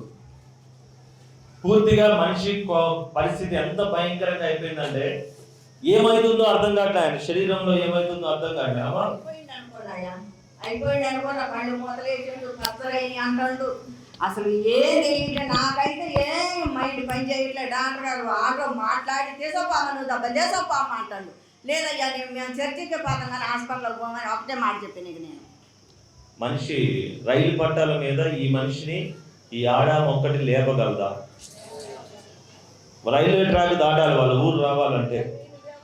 పూర్తిగా మనిషి పరిస్థితి ఎంత భయంకరంగా అయిపోయిందంటే ఏమైతుందో అర్థం కావట్లే, ఆయన శరీరంలో ఏమైతుందో అర్థం కావట్లే. అయిపోయింది అనుకున్నా, కళ్ళు మొదలేసిండు, కత్తరైని అంటాడు. అసలు ఏం తెలియట్లే నాకైతే, ఏం మైండ్ పని చేయట్లే. డాక్టర్ గారు ఆటో మాట్లాడి తీసుకోపామా, నువ్వు దెబ్బ తీసుకోపామా అంటాడు. లేదయ్యా మేము చర్చికి పోతాం కానీ హాస్పిటల్కి పోమని ఒకటే మాట చెప్పాను. ఇక నేను మనిషి రైలు పట్టాల మీద ఈ మనిషిని ఈ ఆడామ ఒక్కటి లేపగలదా? రైల్వే ట్రాక్ దాటాలి, వాళ్ళ ఊరు రావాలంటే.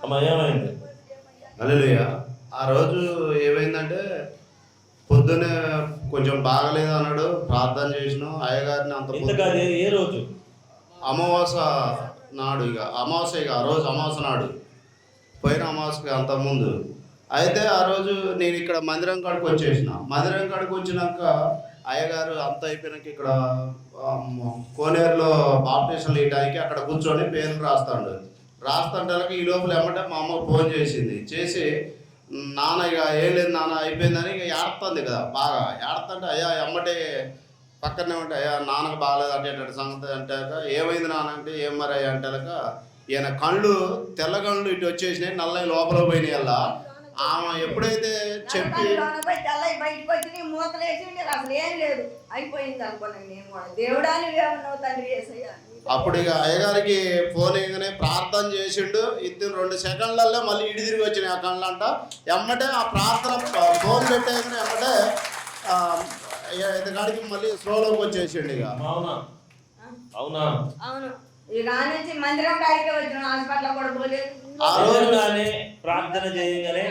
అమ్మ ఏమైంది? హల్లెలూయా. ఆ రోజు ఏమైందంటే పొద్దునే కొంచెం బాగలేదు అన్నాడు, ప్రార్థన చేసినాం అయ్యగారిని. అంత ఏ రోజు? అమావాస నాడు. ఇక అమావాస, ఇక ఆ రోజు అమావాస నాడు, పోయిన అమావాసకి అంత ముందు. అయితే ఆ రోజు నేను ఇక్కడ మందిరం కాడికి వచ్చేసిన. మందిరం కాడికి వచ్చినాక అయ్యగారు అంత అయిపోయినాక ఇక్కడ కోనేరులో బాప్టిజం ఇవ్వడానికి అక్కడ కూర్చొని పేర్లు రాస్తుంటే ఈ లోపల ఏమంటే మా అమ్మ ఫోన్ చేసి నాన్న ఇక ఏం లేదు నాన్న అయిపోయిందని ఇక ఏడుతుంది కదా, బాగా ఏడుతుంటే అయ్యా ఎమ్మటే పక్కనే ఉంటే అయ్యా నాన్నకు బాగాలేదు అంటే సంగతి అంటాక ఏమైంది నాన్న అంటే ఏం మరి అయ్యా అంటాక ఈయన కళ్ళు తెల్ల కళ్ళు ఇటు వచ్చేసినాయి, నల్లవి లోపల పోయినాయి. అలా ఆమె ఎప్పుడైతే చెప్పి బయటకు వచ్చి మూతలేసి అసలు ఏం లేదు, అయిపోయింది అనుకున్నాను నేను కూడా. దేవుడాని ఏమన్నావు తండ్రి యేసయ్యా. అప్పుడు ఇక అయ్యగారికి ఫోన్ వేయగానే ప్రార్థన చేసిండు. 2 సెకండ్లలో మళ్ళీ ఇడి తిరిగి వచ్చినాయి ఆ కళ్ళంట. ఎమ్మటే ఆ ప్రార్థన ఫోన్ పెట్టేయగానే ఎమ్మటే ఇతగాడికి మళ్ళీ స్లోలోకి వచ్చేసిండు. ఇక అవునా? అవును. ఇక నుంచి మందిరం కాడికే వచ్చిన, హాస్పిటల్ కూడా పోలేదు. ఆ రోజుగానే ప్రార్థన చేయగానే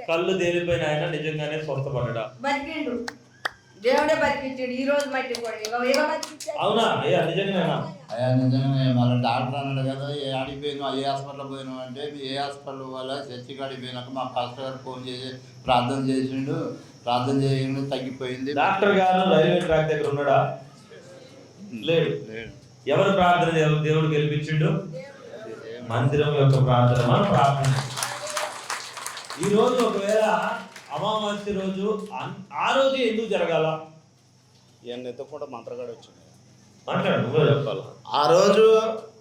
కళ్ళు తేలిపోయిన ఆయన నిజంగానే స్వస్థపడ్డా, బతికిండు. దేవుడే బతికించాడు. ఈ రోజు మట్టి కూడా అవునా? అయ్యా నిజంగానా? అయ్యా నిజంగా. మళ్ళీ డాక్టర్ అన్నాడు కదా, ఏ అడిగిపోయినా ఏ హాస్పిటల్ పోయినావు అంటే ఏ హాస్పిటల్ వల్ల చర్చికి అడిగిపోయినాక మా పాస్టర్ గారు ఫోన్ చేసి ప్రార్థన చేసిండు, ప్రార్థన చేయగానే తగ్గిపోయింది. డాక్టర్ గారు రైల్వే ట్రాక్ దగ్గర ఉన్నాడా? లేడు. ఎవరు ప్రార్థన దేవుడు గెలిపించిండు? మందిరం యొక్క ప్రార్థన. మనం ప్రార్థన ఈ రోజు ఒకవేళ అమావాస్య రోజు ఆ రోజు ఎందుకు జరగాల? ఇవన్నైతే కూడా మంత్రగాడు వచ్చింది. మాట్లాడు, నువ్వే చెప్పాలి. ఆ రోజు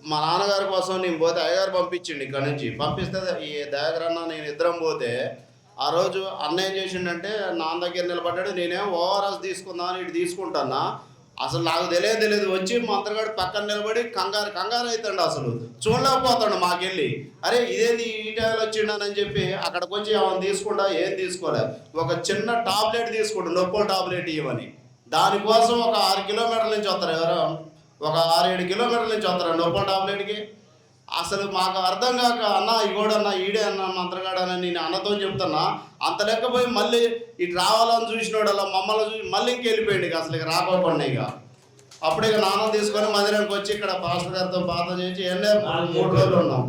మా నాన్నగారి కోసం నేను పోతే అయ్యగారు పంపించిండు. ఇక్కడ నుంచి పంపిస్తే ఈ దయాకరన్న నేను ఇద్దరం పోతే ఆ రోజు అన్న ఏం చేసిండంటే నాన్న దగ్గర నిలబడ్డాడు. నేనేం ఓఆర్ఎస్ తీసుకుందామని ఇటు తీసుకుంటానా, అసలు నాకు తెలియదు. వచ్చి మంత్రగాడు పక్కన నిలబడి కంగారు అవుతాడు, అసలు చూడలేకపోతాడు. మాకెళ్ళి అరే ఇదేంది ఈ టైంలో వచ్చిండని చెప్పి అక్కడికి వచ్చి ఏమైనా తీసుకుంటా, ఏం తీసుకోలేదు. ఒక చిన్న టాబ్లెట్ తీసుకుంటా, నొప్పుల టాబ్లెట్ ఇవ్వని. దానికోసం ఒక 6 కిలోమీటర్ల నుంచి వస్తారు, ఎవరో ఒక 6-7 కిలోమీటర్ల నుంచి వస్తారు నొప్పుల టాబ్లెట్కి. అసలు మాకు అర్థం కాక అన్న ఇగోడన్నా ఈడే అన్న మంత్రగాడని నేను అన్నతో చెప్తున్నా. అంత లెక్కపోయి మళ్ళీ ఇటు రావాలని చూసినోడు అలా మమ్మల్ని చూసి మళ్ళీ ఇంకెళ్ళిపోయాడు. అసలు ఇక రాకపోకుండా ఇక అప్పుడు ఇక నాన్న తీసుకొని మందిరానికి వచ్చి ఇక్కడ పాస్టర్ గారితో ప్రార్థన చేసి 3 రోజులు ఉన్నాం.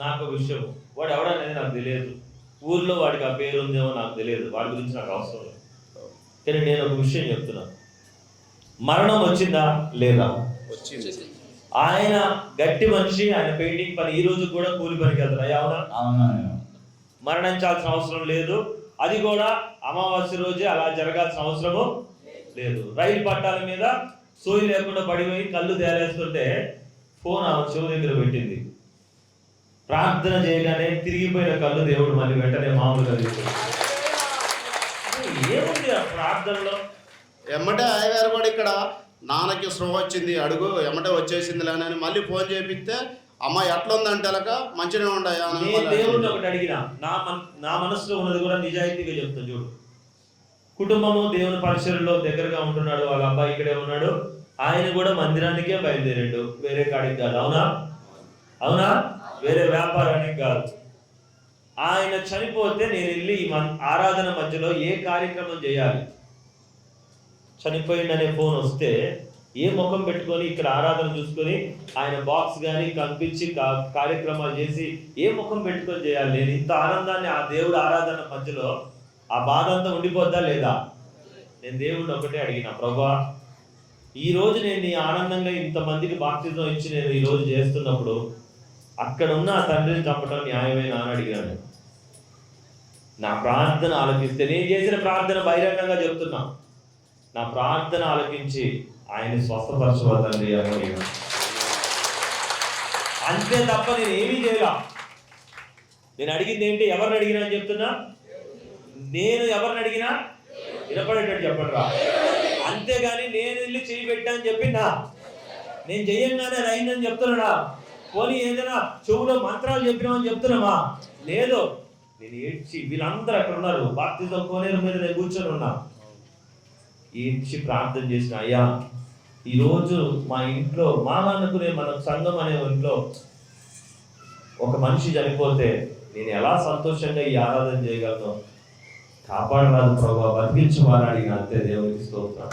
నాకు విషయం వాడు ఎవడనేది నాకు తెలియదు, ఊర్లో వాడికి ఆ పేరు ఉందేమో నాకు తెలియదు, వాడి గురించి నాకు అవసరం లేదు. కానీ నేను ఒక విషయం చెప్తున్నా, మరణం వచ్చిందా లేదా? వచ్చింది. ఆయన గట్టి మనిషి, ఆయన పెయింటింగ్ పని ఈ రోజు కూడా కూలి పనికి వెళ్తారు. అవునా? మరణించాల్సిన అవసరం లేదు. అది కూడా అమావాస్య రోజే అలా జరగాల్సిన అవసరము లేదు. రైలు పట్టాల మీద సోయి లేకుండా పడిపోయి కళ్ళు తేలేస్తుంటే ఫోన్ ఆమె చెవు దగ్గర పెట్టింది. ప్రార్థన చేయగానే తిరిగిపోయిన కళ్ళు దేవుడు మళ్ళీ వెంటనే మామూలుగా తీస్తాడు. ఏముంది ఆ ప్రార్థనలో? ఎమ్మటే అయ్యగారు కూడా ఇక్కడ నాన్నకి స్పృహ వచ్చింది అడుగు ఎమ్మటే వచ్చేసింది లేనని మళ్ళీ ఫోన్ చేపిస్తే అమ్మ ఎట్లుందంటే మంచిగా ఉండయా. దేవుడిని ఒకటి అడిగినా నా మనసులో ఉన్నది కూడా నిజాయితీగా చెప్తా చూడు. కుటుంబము దేవుని పరిసరంలో దగ్గరగా ఉంటున్నాడు, వాళ్ళ అబ్బాయి ఇక్కడే ఉన్నాడు, ఆయన కూడా మందిరానికే బయలుదేరాడు, వేరే కాడికి కాదు. అవునా? అవునా? వేరే వ్యాపారానికి కాదు. ఆయన చనిపోతే నేను వెళ్ళి ఈ ఆరాధన మధ్యలో ఏ కార్యక్రమం చేయాలి? చనిపోయిందనే ఫోన్ వస్తే ఏ ముఖం పెట్టుకొని ఇక్కడ ఆరాధన చూసుకొని ఆయన బాక్స్ కానీ కనిపించి కార్యక్రమాలు చేసి ఏ ముఖం పెట్టుకొని చేయాలి? నేను ఇంత ఆనందాన్ని ఆ దేవుడు ఆరాధన మధ్యలో ఆ బాధ అంతా ఉండిపోద్దా లేదా? నేను దేవుడిని ఒకటే అడిగిన, ప్రభా ఈరోజు నేను నీ ఆనందంగా ఇంతమందికి బాప్తిజం ఇచ్చి నేను ఈరోజు చేస్తున్నప్పుడు అక్కడ ఉన్న ఆ తండ్రిని చంపడం న్యాయమేనా అని అడిగాను. నా ప్రార్థన ఆలకిస్తే, నేను చేసిన ప్రార్థన బహిరంగంగా చెప్తున్నా, నా ప్రార్థన ఆలకించి ఆయన స్వస్థపరచవద్దండి అని అడిగాను. అంతే తప్ప నేను ఏమీ చేయలా. నేను అడిగింది ఏంటి? ఎవరిని అడిగినా అని చెప్తున్నా. నేను ఎవరిని అడిగినా వినపడేటట్టు చెప్పండి. అంతేగాని నేను వెళ్ళి చేయి పెట్టా అని చెప్పినా, నేను చెయ్యంగానే అది అయిందని చెప్తున్నాడా? పోనీ ఏదైనా చెవులో మంత్రాలు చెప్పినామని చెప్తున్నామా? లేదు. నేను ఏడ్చి, వీళ్ళందరూ అక్కడ ఉన్నారు, బాప్తిజం కోనేరు మీద నేను కూర్చొని ఉన్నా, ఏడ్చి ప్రార్థన చేసిన, అయ్యా ఈరోజు మా ఇంట్లో అనుకునే మన సంఘం అనే ఇంట్లో ఒక మనిషి చనిపోతే నేను ఎలా సంతోషంగా ఈ ఆరాధన చేయగలను? కాపాడరాదు ప్రభావ, బతికించమని అడిగిన. అంతే, దేవునికి స్తోత్రం.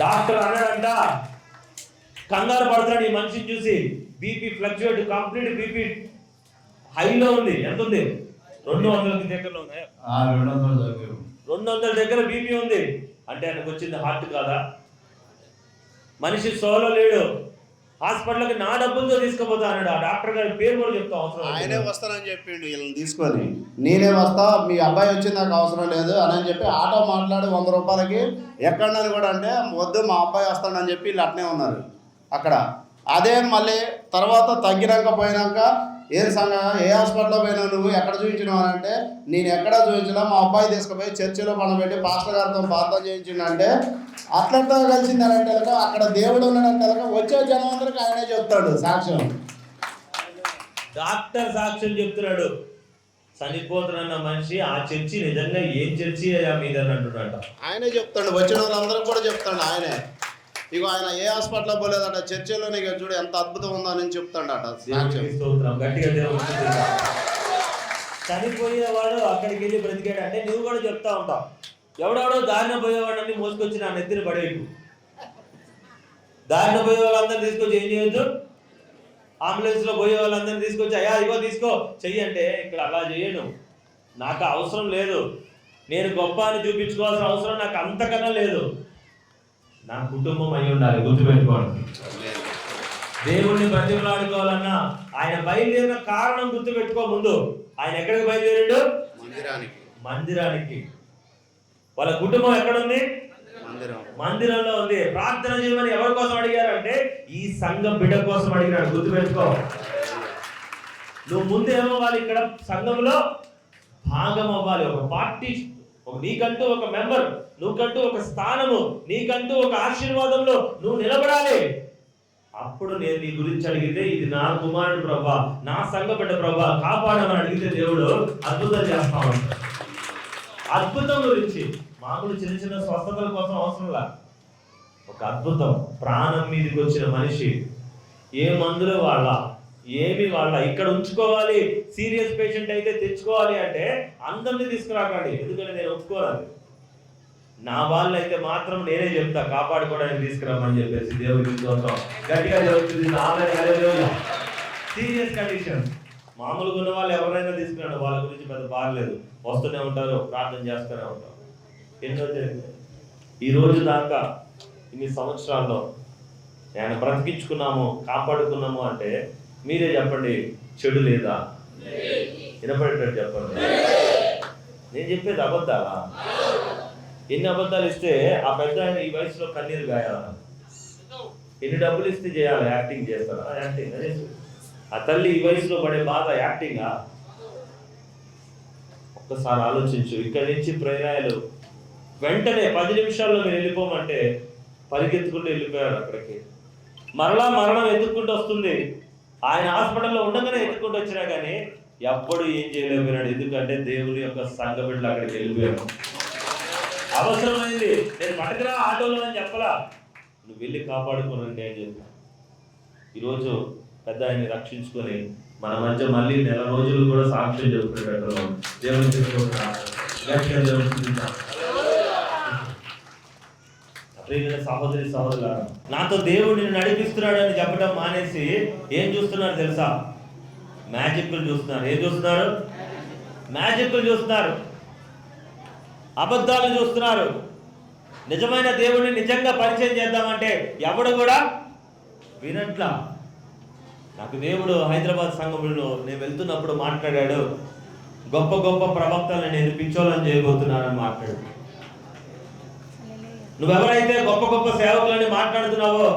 డాక్టర్ అన్నాడంట, కంగారు పడుతున్నాడు ఈ మనిషిని చూసి, బీపీ ఫ్లక్చువేట్, కంప్లీట్ బీపీ హైలో ఉంది. ఎంత ఉంది? 200 దగ్గరలో ఉంది. 200 దగ్గర బీపీ ఉంది అంటే ఆయనకు వచ్చింది హార్ట్ కాదా? మనిషి సోలో లేడు, హాస్పిటల్కి నా డబ్బులతో తీసుకుపోతా అన్నాడు. ఆ డాక్టర్ గారి పేరు కూడా చెప్తా అవసరం. ఆయనే వస్తానని చెప్పిండు వీళ్ళని తీసుకొని, నేనే వస్తా, మీ అబ్బాయి వచ్చి నాకు అవసరం లేదు అని చెప్పి ఆటో మాట్లాడి 100 రూపాయలకి ఎక్కడని కూడా అంటే వద్దు మా అబ్బాయి వస్తాడని చెప్పి వీళ్ళు అట్నే ఉన్నారు అక్కడ. అదే మళ్ళీ తర్వాత తగ్గినాక పోయినాక ఏ హాస్పిటల్లో పోయినా, నువ్వు ఎక్కడ చూపించినావు అని అంటే, నేను ఎక్కడ చూపించినా మా అబ్బాయి తీసుకుపోయి చర్చిలో పండబెట్టి పాస్టర్ గారితో ప్రార్థన చేయించిండంటే అట్లంతా కలిసిందనంటే అక్కడ దేవుడు ఉన్నాడంటే వచ్చే జనం అందరికి ఆయనే చెప్తాడు సాక్ష్యం. డాక్టర్ సాక్ష్యం చెప్తున్నాడు. చనిపోతున్న మనిషి ఆ చర్చి నిజంగా ఏం చర్చి మీద అంటున్నాడు. ఆయనే చెప్తాడు, వచ్చిన వాళ్ళందరూ కూడా చెప్తాడు ఆయనే. ఇక ఆయన ఏ హాస్పిటల్లో పోలేదట, చర్చిలోనే చూడు ఎంత అద్భుతం ఉందో అని చెప్తాడట. చనిపోయేవాడు అక్కడికి వెళ్ళి బ్రతికాడు అంటే నువ్వు కూడా చెప్తా ఉంటావు. ఎవడెవడో దారిన పోయేవాడని మోసుకొచ్చి నా నెత్తిని పడేయకు. దారిన పోయే వాళ్ళందరినీ తీసుకొచ్చి ఏం చేయొద్దు? అంబులెన్స్ లో పోయే వాళ్ళందరినీ తీసుకొచ్చి అయ్యా ఇగో తీసుకో చెయ్యి అంటే ఇక్కడ అలా చేయను. నాకు అవసరం లేదు, నేను గొప్ప అని చూపించుకోవాల్సిన అవసరం నాకు అంతకన్నా లేదు. నా కుటుంబం అయి ఉండాలి, గుర్తుపెట్టుకోండి. దేవుణ్ణి బతిమలాడుకోవాలన్నా ఆయన బయలుదేరిన కారణం గుర్తుపెట్టుకో. ముందు ఆయన ఎక్కడికి బయలుదేరాడు? మందిరానికి. వాళ్ళ కుటుంబం ఎక్కడుంది? మందిరంలో ఉంది. ప్రార్థన చేయమని ఎవరి కోసం అడిగారు అంటే ఈ సంఘం బిడ్డ కోసం అడిగినాడు, గుర్తుపెట్టుకో. నువ్వు ముందు ఏమవ్వాలి? ఇక్కడ సంఘంలో భాగం అవ్వాలి. ఒక పార్టీ, నీకంటూ ఒక మెంబర్, నువ్వుకంటూ ఒక స్థానము, నీకంటూ ఒక ఆశీర్వాదంలో నువ్వు నిలబడాలి. అప్పుడు నేను నీ గురించి అడిగితే ఇది నా కుమారుడు ప్రభా, నా సంఘ బిడ్డ ప్రభా, కాపాడమని అడిగితే దేవుడు అద్భుతం చేస్తా ఉంటాడు. అద్భుతం గురించి మామూలు చిన్న చిన్న స్వస్థతల కోసం అవసరంలా, ఒక అద్భుతం. ప్రాణం మీదకి వచ్చిన మనిషి ఏ మందులు వాళ్ళ ఏమి వాళ్ళ ఇక్కడ ఉంచుకోవాలి. సీరియస్ పేషెంట్ అయితే తెచ్చుకోవాలి అంటే అందరినీ తీసుకురాకండి, ఎందుకంటే నేను ఒప్పుకోవాలి. నా వాళ్ళు అయితే మాత్రం నేనే చెప్తా కాపాడుకోవడానికి తీసుకురామని చెప్పేసి. దేవుడికి స్తోత్రం. గట్టిగా జరుగుతుంది. సీరియస్ కండిషన్ మామూలుగా ఉన్న వాళ్ళు ఎవరైనా తీసుకురాడు, వాళ్ళ గురించి పెద్ద బాగలేదు, వస్తూనే ఉంటారు, ప్రార్థన చేస్తూనే ఉంటారు. ఎన్నో జరిగింది ఈ రోజు దాకా, ఇన్ని సంవత్సరాల్లో ఆయన బ్రతికించుకున్నాము, కాపాడుకున్నాము అంటే మీరే చెప్పండి, చెడు లేదా? వినపడేటట్టు చెప్పండి. నేను చెప్పేది అబద్ధాలా? ఎన్ని అబద్ధాలు ఇస్తే ఆ పెద్ద ఆయన ఈ వయసులో కన్నీరు గాయాల? ఎన్ని డబ్బులు ఇస్తే చేయాలి? యాక్టింగ్ చేస్తారా? యాక్టింగ్ ఆ తల్లి ఈ వయసులో పడే బాధ యాక్టింగా? ఒక్కసారి ఆలోచించు. ఇక్కడి నుంచి ప్రయాణాలు వెంటనే 10 నిమిషాల్లో మీరు వెళ్ళిపోమంటే పరిగెత్తుకుంటూ వెళ్ళిపోయారు అక్కడికి. మరలా మరణం ఎత్తుక్కుంటూ వస్తుంది. ఆయన హాస్పిటల్లో ఉండగానే ఎత్తుకుంటూ వచ్చినా కానీ ఎప్పుడు ఏం చేయలేకపోయినాడు. ఎందుకంటే దేవుని యొక్క సంఘ బిడ్డలు అక్కడికి వెళ్ళిపోయాడు. అవసరమైంది, నేను పట్టుకురా ఆటోలో అని చెప్పలా, నువ్వు వెళ్ళి కాపాడుకోనండి అని చెప్పి ఈరోజు పెద్ద ఆయన్ని రక్షించుకొని మన మధ్య మళ్ళీ 1 నెల రోజులు కూడా సాక్ష్యం చెబుతున్నట్టు దేవుని సహోదరి సహోదరుల, నాతో దేవుడిని నడిపిస్తున్నాడు అని చెప్పడం మానేసి ఏం చూస్తున్నారు తెలుసా? మ్యాజిక్లు చూస్తున్నారు. ఏం చూస్తున్నారు? మ్యాజిక్లు చూస్తున్నారు, అబద్ధాలు చూస్తున్నారు. నిజమైన దేవుడిని నిజంగా పరిచయం చేద్దామంటే ఎవడు కూడా వినట్లా. నాకు దేవుడు హైదరాబాద్ సంఘంలో నేను వెళ్తున్నప్పుడు మాట్లాడాడు, గొప్ప గొప్ప ప్రవక్తలను నేను పిచ్చోళ్ళని చేయబోతున్నానని మాట్లాడు. నువ్వెవరైతే గొప్ప గొప్ప సేవకులని మాట్లాడుతున్నావో,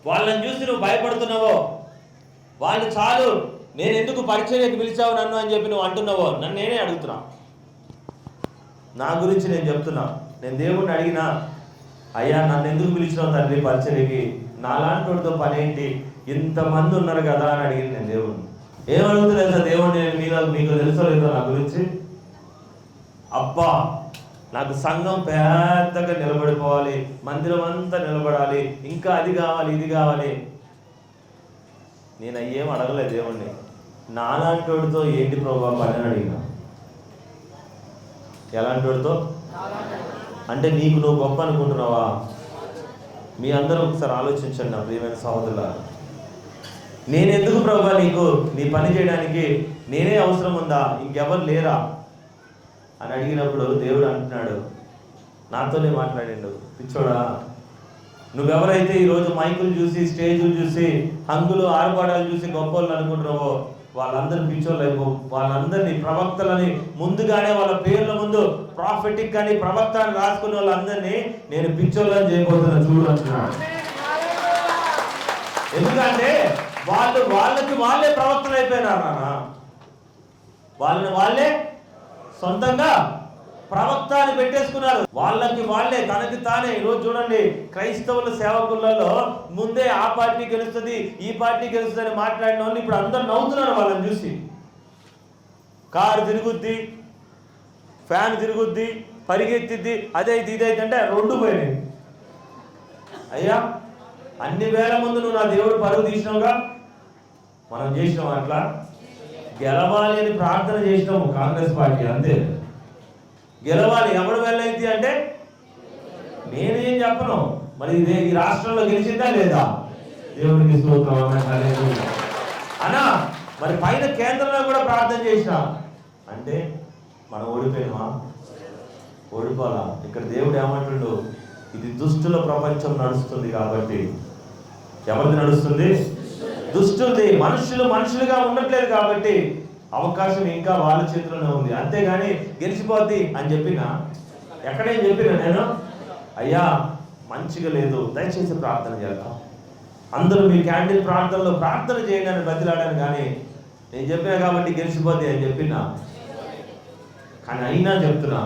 వాళ్ళని చూసి నువ్వు భయపడుతున్నావో, వాళ్ళు చాలు నేను ఎందుకు పరిచర్యకు పిలిచావు నన్ను అని చెప్పి నువ్వు అంటున్నావో, నన్ను నేనే అడుగుతున్నా. నా గురించి నేను చెప్తున్నా. నేను దేవుడిని అడిగినా, అయ్యా నన్ను ఎందుకు పిలిచినావు తండ్రి పరిచర్యకి, నాలాంటి వాడితో పని ఏంటి, ఇంతమంది ఉన్నారు కదా అని అడిగింది నేను దేవుడిని. ఏమడుగుతుంది తెలుసా దేవుడిని? మీకు తెలుసో లేదో నా గురించి? అబ్బా నాకు సంఘం పెద్దగా నిలబడిపోవాలి, మందిరం అంతా నిలబడాలి, ఇంకా అది కావాలి ఇది కావాలి. నేను అయ్యేం అడగలేదు దేవుణ్ణి. నాలాంటి వాడితో ఏంటి ప్రభావ పని అని అడిగినా. ఎలాంటి వాడితో అంటే నీకు నువ్వు గొప్ప అనుకుంటున్నావా? మీ అందరూ ఒకసారి ఆలోచించండి నా ప్రియమైన సహోదరులారా. నేనెందుకు ప్రభా నీకు నీ పని చేయడానికి నేనే అవసరం ఉందా, ఇంకెవరు లేరా అని అడిగినప్పుడు దేవుడు అంటున్నాడు, నాతోనే మాట్లాడిండు, పిచ్చోడా నువ్వెవరైతే ఈరోజు మైకులు చూసి స్టేజులు చూసి హంగులు ఆర్పాడాలు చూసి గొప్పలు అనుకుంటున్నావో వాళ్ళందరూ పిచ్చోళ్ళు అయిపో. వాళ్ళందరినీ ప్రవక్తలని ముందుగానే వాళ్ళ పేర్ల ముందు ప్రాఫిటిక్ అని ప్రవక్త అని రాసుకున్న వాళ్ళందరినీ నేను పిచ్చోళ్ళని చేయబోతున్నా చూడు అంటున్నాడు. ఎందుకంటే వాళ్ళకి వాళ్ళే ప్రవక్తలు అయిపోయినారు నాన్న. వాళ్ళే సొంతంగా ప్రవక్త అని పెట్టేసుకున్నారు. వాళ్ళకి వాళ్ళే తనకి తానే. ఈరోజు చూడండి క్రైస్తవుల సేవకులలో ముందే ఆ పార్టీ గెలుస్తుంది ఈ పార్టీ గెలుస్తుంది అని మాట్లాడిన వాళ్ళు ఇప్పుడు అందరు నవ్వుతున్నారు వాళ్ళని చూసి. కారు తిరుగుద్ది, ఫ్యాన్ తిరుగుద్ది, పరిగెత్తిద్ది, అదైతే ఇదైతే అంటే 2 పోయినాయి. అయ్యా అన్ని వేల ముందు నువ్వు నా దేవుడు పరుగు తీసినావుగా. మనం చేసినాం అట్లా గెలవాలి అని ప్రార్థన చేసినాము కాంగ్రెస్ పార్టీ, అంతే. గెలవాలి ఎవడు వెళ్ళైంది అంటే నేనేం చెప్పను. మరి ఇదే ఈ రాష్ట్రంలో గెలిచిందా లేదా? దేవుడికి స్తోత్రం అన్నా. మరి పైన కేంద్రంలో కూడా ప్రార్థన చేసినా అంటే మనం ఓడిపోయినామా? ఓడిపోవాలా. ఇక్కడ దేవుడు ఏమంటుండు, ఇది దుష్టుల ప్రపంచం నడుస్తుంది కాబట్టి. ఎవరిది నడుస్తుంది? దుష్టులది. మనుషులుగా ఉండట్లేదు కాబట్టి అవకాశం ఇంకా వాళ్ళ చేతిలోనే ఉంది. అంతేగాని గెలిచిపోద్ది అని చెప్పినా ఎక్కడేం చెప్పినా నేను, అయ్యా మంచిగా లేదు దయచేసి ప్రార్థన చేద్దాం, అందరూ మీ క్యాంటీన్ ప్రార్థనలో ప్రార్థన చేయండి అని బతిలాడాను. కానీ నేను చెప్పినా కాబట్టి గెలిచిపోద్ది అని చెప్పినా. కానీ అయినా చెప్తున్నా,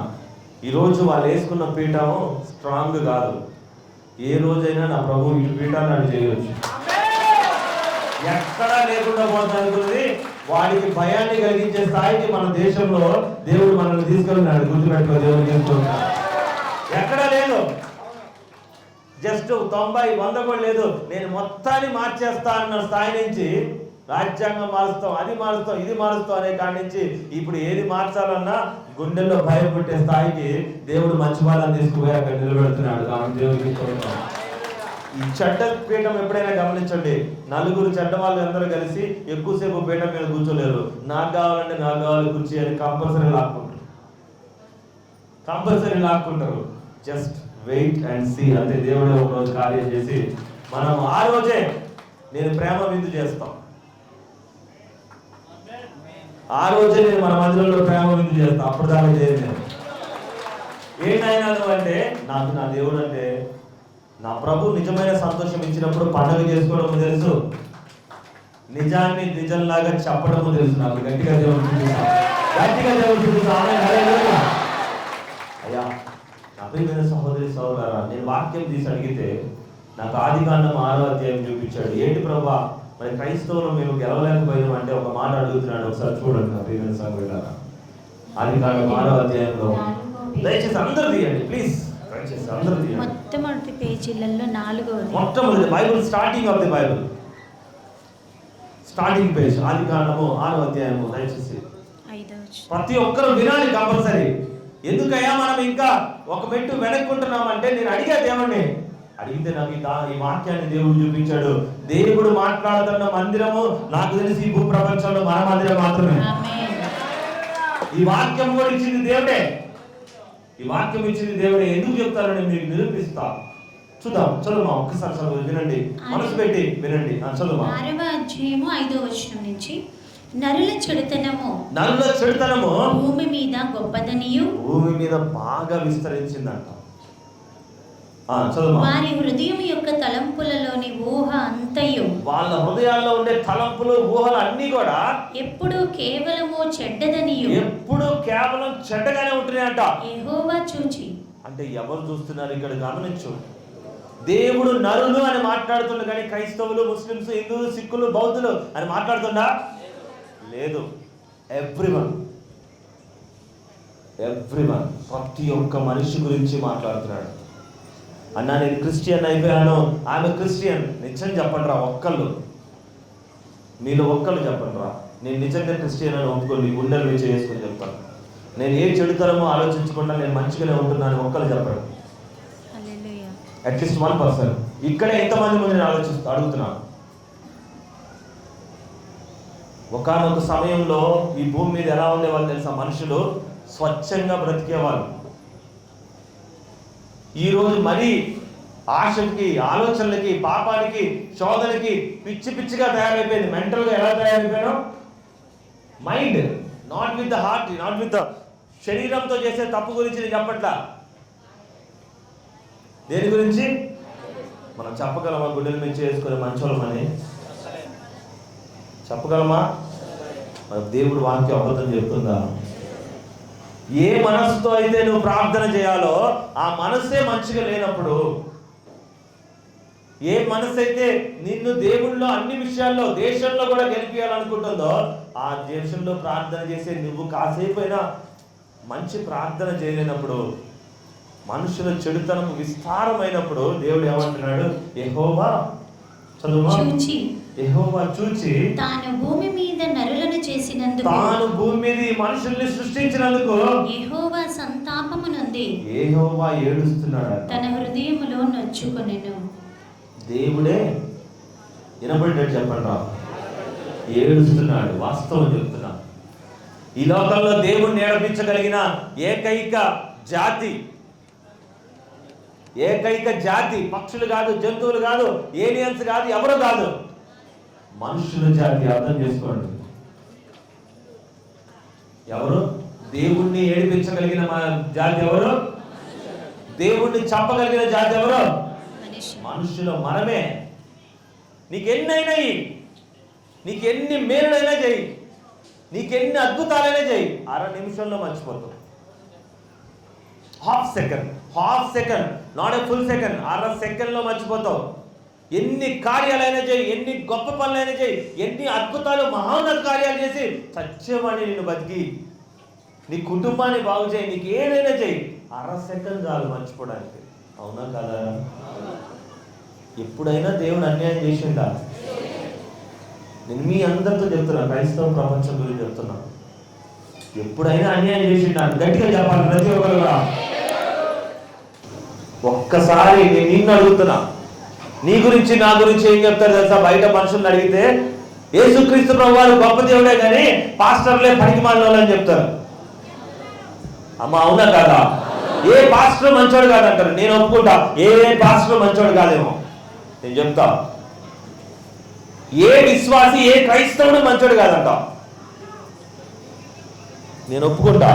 ఈరోజు వాళ్ళు వేసుకున్న పీఠం స్ట్రాంగ్ కాదు. ఏ రోజైనా నా ప్రభు ఈ పీఠాన్ని అది చేయవచ్చు. ఎక్కడా లేకుండా పోతుంది. వాడికి భయాన్ని కలిగించే స్థాయికి మన దేశంలో దేవుడు మనల్ని తీసుకెళ్ళినాడు. గుర్తుపెట్టుకో, దేవుడు తీసుకుంటున్నాడు. ఎక్కడా లేదు. జస్ట్ 90, 100 కూడా లేదు. నేను మొత్తాన్ని మార్చేస్తా అన్న స్థాయి నుంచి రాజ్యాంగం మారుస్తాం, అది మారుస్తాం, ఇది మారుస్తాం అనే కాడి నుంచి ఇప్పుడు ఏది మార్చాలన్నా గుండెల్లో భయం పెట్టే స్థాయికి దేవుడు మంచి వాళ్ళని తీసుకుపోయి అక్కడ నిలబెడుతున్నాడు. కాబట్టి దేవుడికి ఈ చెడ్డ పీఠం ఎప్పుడైనా గమనించండి, నలుగురు చెడ్డ వాళ్ళు అందరూ కలిసి ఎక్కువసేపు పీఠం మీద కూర్చోలేరు. నాకు కావాలి కుర్చీ అని కంపల్సరీ లాక్కుంటారు. Just wait and see. అంటే దేవుడే ఒక రోజు కార్యం చేసి మనం ఆ రోజే నేను ప్రేమ విందు చేస్తాం. ఆ రోజే నేను మన మందిరంలో ప్రేమ విందు చేస్తాను. అప్పుడు దాకా చేయను నేను. ఏంటైనా అంటే నాకు నా దేవుడు అంటే నా ప్రభు నిజమైన సంతోషం ఇచ్చినప్పుడు పండుగ చేసుకోవడం తెలుసు. నిజాన్ని నిజంలాగా చెప్పడము తెలుసు నాకు. గట్టిగా దేవుడు చూపిస్తాను, గట్టిగా దేవుడు చూపిస్తాను. అయ్యా నా ప్రియమైన సహోదరి సహోదరా, నేను వాక్యం తీసి అడిగితే నాకు ఆదికాండం 6వ అధ్యాయం చూపించాడు. ఏంటి ప్రభా మరి క్రైస్తవులు మేము గెలవలేకపోయాం అంటే ఒక మాట అడుగుతున్నాడు. ఒకసారి చూడండి నా ప్రియమైన సహోదరులారా, ఆదికాండం 6వ అధ్యాయంలో. దయచేసి అందరూ తీయండి ప్లీజ్, దయచేసి అందరూ తీయండి. మొట్టమొదటి పేజీలలో 4వ మొట్టమొదటి Bible starting of the Bible, starting page, ఆదికాండము 6వ అధ్యాయము. దయచేసి 5వ ప్రతి ఒక్కరు వినాలి కంపల్సరీ. ఎందుకయ్యా మనం ఇంకా ఒక మెట్టు వెనక్కుంటున్నామంటే, నేను అడిగా దేవుణ్ణి, అడిగితే నాకు ఈ వాక్యాన్ని దేవుడు చూపించాడు. దేవుడు మాట్లాడుతున్న మందిరము నాకు తెలిసి ఈ భూప్రపంచంలో మన మందిరం మాత్రమే. ఈ వాక్యం కూడా ఇచ్చింది దేవుడే, ఈ వాక్యం ఇచ్చింది దేవుడే. ఎందుకు చెప్తారో నేను మీకు నిరూపిస్తా. చూద్దాం, చదువుమా ఒక్కసారి చదువు, వినండి, మనసు పెట్టి వినండి. చదువుమా 6వ అధ్యాయము 5వ వచనం నుంచి, నరుల చెడుతనము భూమి మీద గొప్పదనియు, భూమి మీద బాగా విస్తరించిందంట. వారి హృదయం యొక్క తలంపులలోని ఊహ అంతయు, వాళ్ళ హృదయాల్లో ఉండే తలంపులు ఊహలు అన్ని కూడా ఎప్పుడు కేవలము చెడ్డదనియు, ఎప్పుడు కేవలం చెడ్డగానే ఉంటున్నాయంట. యెహోవా చూచి, అంటే ఎవరు చూస్తున్నారు ఇక్కడ గమనించు. దేవుడు నరులు అని మాట్లాడుతుండ, కానీ క్రైస్తవులు, ముస్లిమ్స్, హిందువులు, సిక్కులు, బౌద్ధులు అని మాట్లాడుతుండా? లేదు. ఎవ్రీవన్, ప్రతి ఒక్క మనిషి గురించి మాట్లాడుతున్నాడు. అన్నా నేను క్రిస్టియన్ అయిపోయాను, ఆమె క్రిస్టియన్. నిజం చెప్పండి రా ఒక్కళ్ళు, మీలో ఒక్కళ్ళు చెప్పండి రా, నేను నిజంగా క్రిస్టియన్ అని ఒప్పుకోండి, గుండెలు మీద చేసుకొని చెప్తాను. నేను ఏ చెడుతరమో ఆలోచించకుండా నేను మంచిగానే ఉంటున్నాను ఒక్కళ్ళు చెప్పండి. అట్లీస్ట్ 1%. ఇక్కడే ఎంతమంది ముందు నేను అడుగుతున్నాను. ఒకానొక సమయంలో ఈ భూమి మీద ఎలా ఉండేవాళ్ళు తెలుసా? మనుషులు స్వచ్ఛంగా బ్రతికేవాళ్ళు. ఈరోజు మరీ ఆశకి, ఆలోచనలకి, పాపానికి, శోధనకి పిచ్చి పిచ్చిగా తయారైపోయింది. మెంటల్గా ఎలా తయారైపోయాను? Mind, not with the heart, not with the శరీరంతో చేసే తప్పు గురించి నేను చెప్పట్లా. దేని గురించి? మనం చెప్పగలమా గుడ్డల మీద చేసుకునే మంచోళ్ళమని? చెప్పగలమా? మన దేవుడు వాక్యం అబద్ధం చెప్తుందా? ఏ మనసుతో అయితే నువ్వు ప్రార్థన చేయాలో ఆ మనసే మంచిగా లేనప్పుడు, ఏ మనసు అయితే నిన్ను దేవుళ్ళో అన్ని విషయాల్లో, దేశంలో కూడా గెలిపించాలనుకుంటుందో, ఆ దేశంలో ప్రార్థన చేసే నువ్వు కాసేపైనా మంచి ప్రార్థన చేయలేనప్పుడు, మనుషుల చెడుతనం విస్తారమైనప్పుడు దేవుడు ఏమంటున్నాడు? యెహోవా చూచి తాను భూమి మీద నరులను చేసినందుకు, తాను భూమి మీద మనుషుల్ని సృష్టించినందుకు యెహోవా సంతాపమునంది, యెహోవా ఏడుస్తున్నాడు, తన హృదయములో నొచ్చుకొనెను. దేవుడే వినబడేటట్టు చెప్పండి రా, ఏడుస్తున్నాడు. వాస్తవం చెప్తున్నా. ఈ లోకంలో దేవుణ్ణి ఏడిపించగలిగిన ఏకైక జాతి పక్షులు కాదు, జంతువులు కాదు, ఏలియన్స్ కాదు, ఎవరు కాదు, మనుషుల జాతి. అర్థం చేసుకోండి. ఎవరు? దేవుణ్ణి ఏడిపించగలిగిన జాతి ఎవరు? దేవుణ్ణి చంపగలిగిన జాతి ఎవరు? మనుషులు. మనమే. నీకెన్నైనాయి, నీకెన్ని మేలులైనా చేయి, నీకెన్ని అద్భుతాలైనా చేయి, 1/2 నిమిషంలో మర్చిపోతావు. Half second, not a full second, 1/2 సెకండ్లో మర్చిపోతావు. ఎన్ని కార్యాలైనా చేయి, ఎన్ని గొప్ప పనులైనా చేయి, ఎన్ని అద్భుతాలు, మహోన్నత కార్యాలు చేసి సత్యమని నిన్ను బతికి నీ కుటుంబాన్ని బాగు చేయి, నీకు ఏదైనా చేయి, 1/2 సెకండ్ చాలు మర్చిపోవడానికి. అవునా కదా? ఎప్పుడైనా దేవుడు అన్యాయం చేసిండా? నేను మీ అందరితో చెప్తున్నా, క్రైస్తవ ప్రపంచం గురించి చెప్తున్నా. ఎప్పుడైనా అన్యాయం చేసిండా? గట్టిగా చెప్పాలి ప్రతి ఒక్కరు. ఒక్కసారి నేను నిన్ను అడుగుతున్నా, నీ గురించి నా గురించి ఏం చెప్తారు తెలుసా? బయట మనుషుల్ని అడిగితే యేసుక్రీస్తు ప్రభువారు గొప్ప దేవుడే కానీ పాస్టర్లే పనికి మాలినోళ్ళని చెప్తారు. అమ్మ అవునా కాదా? ఏ పాస్టర్ మంచోడు కాదంటారు. నేను ఒప్పుకుంటా, ఏ పాస్టర్ మంచోడు కాదేమో. నేను చెప్తా, ఏ విశ్వాసి, ఏ క్రైస్తవుడు మంచోడు కాదంట. నేను ఒప్పుకుంటా,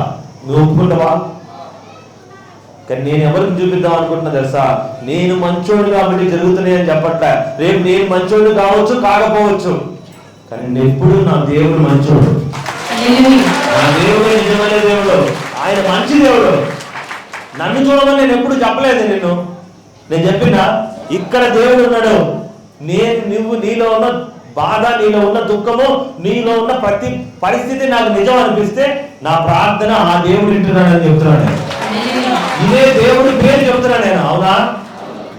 నువ్వు ఒప్పుకుంటావా? కానీ నేను ఎవరికి చూపిద్దాం అనుకుంటున్నా తెలుసా? నేను మంచోడు కాబట్టి జరుగుతున్నాయి అని చెప్పట్లే. రేపు నేను మంచోడు కావచ్చు, కాకపోవచ్చు. కానీ ఎప్పుడు నా దేవుడు మంచోడు, నా దేవుడు నిజమైన దేవుడు, ఆయన మంచి దేవుడు. నన్ను చూడమని నేను ఎప్పుడు చెప్పలేదు. నేను చెప్పినా ఇక్కడ దేవుడు ఉన్నాడు. నువ్వు నీలో ఉన్న బాధ, నీలో ఉన్న దుఃఖము, నీలో ఉన్న ప్రతి పరిస్థితి నాకు నిజం అనిపిస్తే నా ప్రార్థన ఆ దేవుడు వింటున్నాడని చెప్తున్నాను. ఇదే దేవుడి పేరు చెప్తున్నా నేను. అవునా,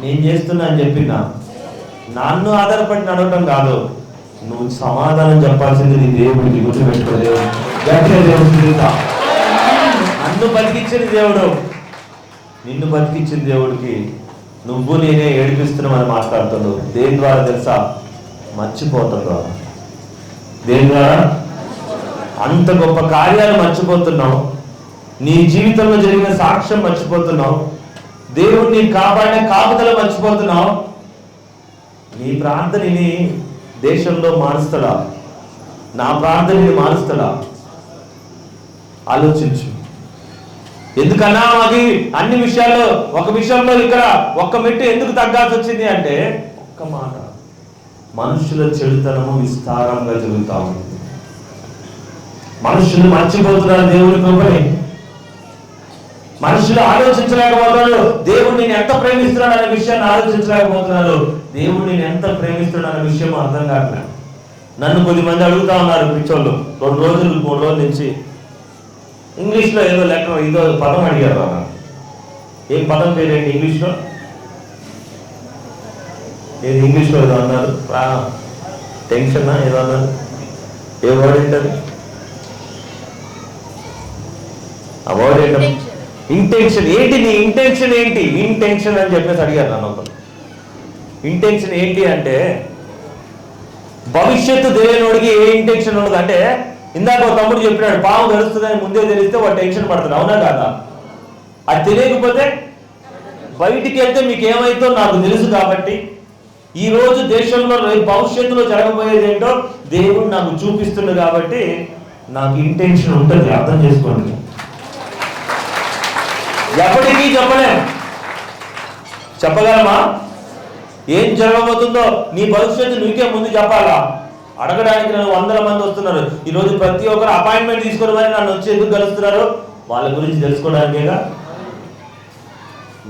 నేను చేస్తున్నా అని చెప్పినా. నన్ను ఆధారపడి నడవటం కాదు, నువ్వు సమాధానం చెప్పాల్సింది నీ దేవుడికి. గుర్తుపెట్టుకో, దేవుడు నన్ను బతికించిన దేవుడు, నిన్ను బతికించిన దేవుడికి నువ్వు నేనే ఏడిపిస్తున్నామని మాట్లాడుతున్నావు. దేని ద్వారా తెలుసా? మర్చిపోతాం ద్వారా. దేని ద్వారా? అంత గొప్ప కార్యాలు మర్చిపోతున్నావు. నీ జీవితంలో జరిగిన సాక్ష్యం మర్చిపోతున్నావు. దేవుడిని కాపాడిన కాపుదల మర్చిపోతున్నావు. నీ ప్రార్థనని దేశంలో మారుస్తాడా? నా ప్రార్థనని మారుస్తాడా? ఆలోచించు. ఎందుకన్నా అది అన్ని విషయాల్లో ఒక విషయంలో ఇక్కడ ఒక్క మెట్టు ఎందుకు తగ్గాల్సి వచ్చింది అంటే, ఒక్క మాట, మనుషుల చెడుతనము విస్తారంగా జరుగుతా ఉంది. మనుషులు మర్చిపోతున్నారు దేవుని కృపని. మనుషులు ఆలోచించలేకపోతున్నారు దేవుడు నేను ఎంత ప్రేమిస్తున్నాడు అనే విషయాన్ని ఆలోచించలేకపోతున్నారు. దేవుడు నేను ఎంత ప్రేమిస్తున్నాడు అనే విషయం అర్థం కావట్లేదు. నన్ను కొద్దిమంది అడుగుతా ఉన్నారు పిచ్చోళ్ళు, 2 రోజులు 3 రోజుల నుంచి ఇంగ్లీష్లో ఏదో లెటర్ ఏదో పదం అడిగారు. ఏం పదం పేరేంటి ఇంగ్లీష్లో? ఏది ఇంగ్లీష్లో ఏదో అన్నారు, టెన్షన్ ఏదో అన్నారు. ఏ వర్డ్ ఏంటది? ఆ వర్డ్ ఏంటది? ఇంటెన్షన్. ఏంటి నీ ఇంటెన్షన్ ఏంటి? ఇంటెన్షన్ అని చెప్పేసి అడిగారు నన్ను ఒకరు. ఇంటెన్షన్ ఏంటి అంటే, భవిష్యత్తు తెలియనోడికి ఏ ఇంటెన్షన్ ఉండదు. అంటే ఇందాక ఒక తమ్ముడు చెప్పినాడు, పాము గడుస్తుందని ముందే తెలిస్తే వాడు టెన్షన్ పడతాడు. అవునా కాదా? అది తెలియకపోతే బయటికి వెళ్తే మీకు ఏమైతో నాకు తెలుసు. కాబట్టి ఈ రోజు దేశంలో భవిష్యత్తులో జరగబోయేది ఏంటో దేవుడు నాకు చూపిస్తుంది. కాబట్టి నాకు ఇంటెన్షన్ ఉంటుంది. అర్థం చేసుకోండి. ఎప్పటికీ చెప్పలేం. చెప్పగలమా? ఏం జరగబోతుందో నీ భవిష్యత్తు నీకే ముందు చెప్పాలా? అడగడానికి నన్ను 100 మంది వస్తున్నారు. ఈరోజు ప్రతి ఒక్కరు అపాయింట్మెంట్ తీసుకుని మరి నన్ను వచ్చి ఎందుకు కలుస్తున్నారు? వాళ్ళ గురించి తెలుసుకోవడానికేగా.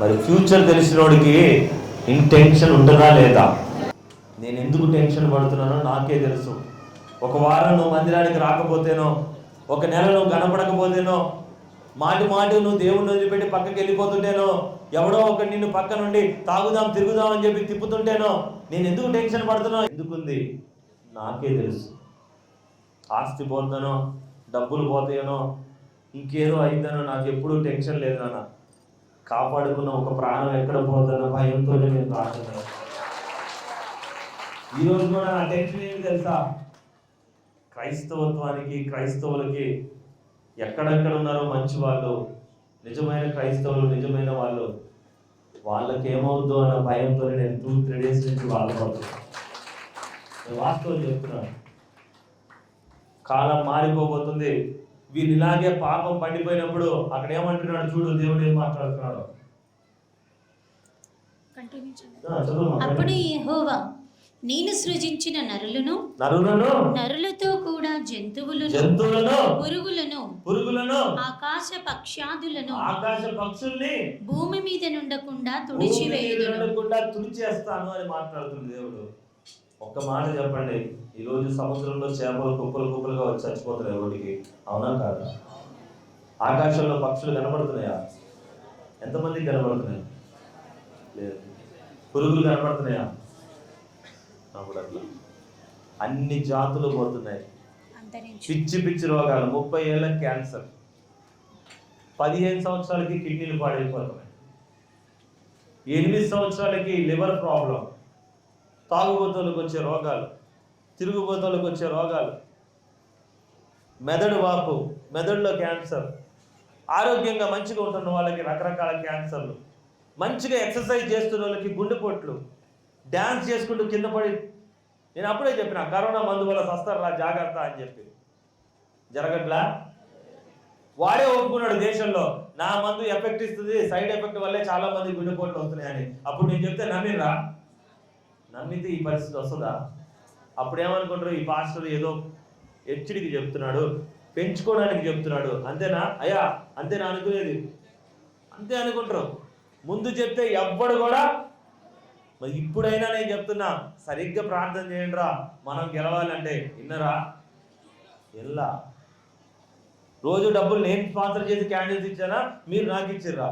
మరి ఫ్యూచర్ తెలిసినోడికి ఇంటెన్షన్ ఉంటుందా లేదా? నేను ఎందుకు టెన్షన్ పడుతున్నానో నాకే తెలుసు. ఒక వారం నువ్వు మందిరానికి రాకపోతేనో, ఒక నెల నువ్వు కనపడకపోతేనో, మాటి నువ్వు దేవుడిని వదిలిపెట్టి పక్కకి వెళ్ళిపోతుంటేనో, ఎవడో ఒక నిన్ను పక్క నుండి తాగుదాం తిరుగుదాం అని చెప్పి తిప్పుతుంటేనో నేను ఎందుకు టెన్షన్ పడుతున్నావు? ఎందుకుంది నాకే తెలుసు. ఆస్తి పోతానో, డబ్బులు పోతాయనో, ఇంకేదో అయితేనో నాకు ఎప్పుడూ టెన్షన్ లేదు నాన్న. కాపాడుకున్న ఒక ప్రాణం ఎక్కడ పోతానో భయంతో నేను రాస్తున్నాను. ఈరోజు కూడా నా టెన్షన్ ఏంటి తెలుసా? క్రైస్తవత్వానికి, క్రైస్తవులకి ఎక్కడెక్కడ ఉన్నారో మంచి వాళ్ళు, నిజమైన క్రైస్తవులు, నిజమైన వాళ్ళు, వాళ్ళకి ఏమవుద్దో అన్న భయంతో నేను 2-3 డేస్ నుంచి బాధపడుతున్నాను. వాస్తవం చెప్తున్నాను. కాలం మారిపోబోతుంది. వీళ్ళు ఇలాగే పాపం పండిపోయినప్పుడు అక్కడ ఏమంటున్నాడు చూడు, దేవుడు ఏం మాట్లాడుతున్నాడు. అప్పుడు యెహోవా, నేను సృజించిన నరులతో కూడా జంతువులను పురుగులను ఆకాశ పక్షుల్ని భూమి మీద నుండకుండా తుడిచేస్తాను అని మాట్లాడుతుంది దేవుడు. ఒక్క మాట చెప్పండి, ఈరోజు సముద్రంలో చేపలు కుప్పలుగా వచ్చి చచ్చిపోతున్నాయి రోడ్డుకి. అవునా కాదా? ఆకాశంలో పక్షులు కనబడుతున్నాయా? ఎంతమందికి కనబడుతున్నాయి? లేదు. పురుగులు కనబడుతున్నాయా? అన్ని జాతులు పోతున్నాయి. పిచ్చి రోగాలు, 30 ఏళ్ళ క్యాన్సర్, 15 సంవత్సరాలకి కిడ్నీలు పాడైపోతున్నాయి, 8 సంవత్సరాలకి లివర్ ప్రాబ్లం, తాగుబోతులకు వచ్చే రోగాలు, తిరుగుబోతులకు వచ్చే రోగాలు, మెదడు వాపు, మెదడులో క్యాన్సర్, ఆరోగ్యంగా మంచిగా ఉంటున్న వాళ్ళకి రకరకాల క్యాన్సర్లు, మంచిగా ఎక్సర్సైజ్ చేస్తున్న వాళ్ళకి గుండెపోట్లు, డ్యాన్స్ చేసుకుంటూ కింద పడి. నేను అప్పుడే చెప్పిన కరోనా మందు వల్ల సస్తారా జాగ్రత్త అని చెప్పి. జరగట్లా? వాడే ఒప్పుకున్నాడు దేశంలో, నా మందు ఎఫెక్ట్ ఇస్తుంది, సైడ్ ఎఫెక్ట్ వల్లే చాలా మంది గుండెపోట్లు వస్తున్నాయని. అప్పుడు నేను చెప్తే నమ్మిరా? నమ్మితే ఈ పరిస్థితి వస్తుందా? అప్పుడు ఏమనుకుంటారు, ఈ పాస్టర్ ఏదో హెచ్చడికి చెప్తున్నాడు, పెంచుకోవడానికి చెప్తున్నాడు, అంతేనా అయ్యా, అంతేనా అనుకునేది, అంతే అనుకుంటారు. ముందు చెప్తే ఎవ్వడు కూడా. మరి ఇప్పుడైనా నేను చెప్తున్నా, సరిగ్గా ప్రార్థన చేయండి రా, మనం గెలవాలంటే. విన్నరా? ఎలా రోజు డబ్బులు నేను స్పాన్సర్ చేసి క్యాండిల్స్ ఇచ్చానా, మీరు నాకు ఇచ్చిర్రా?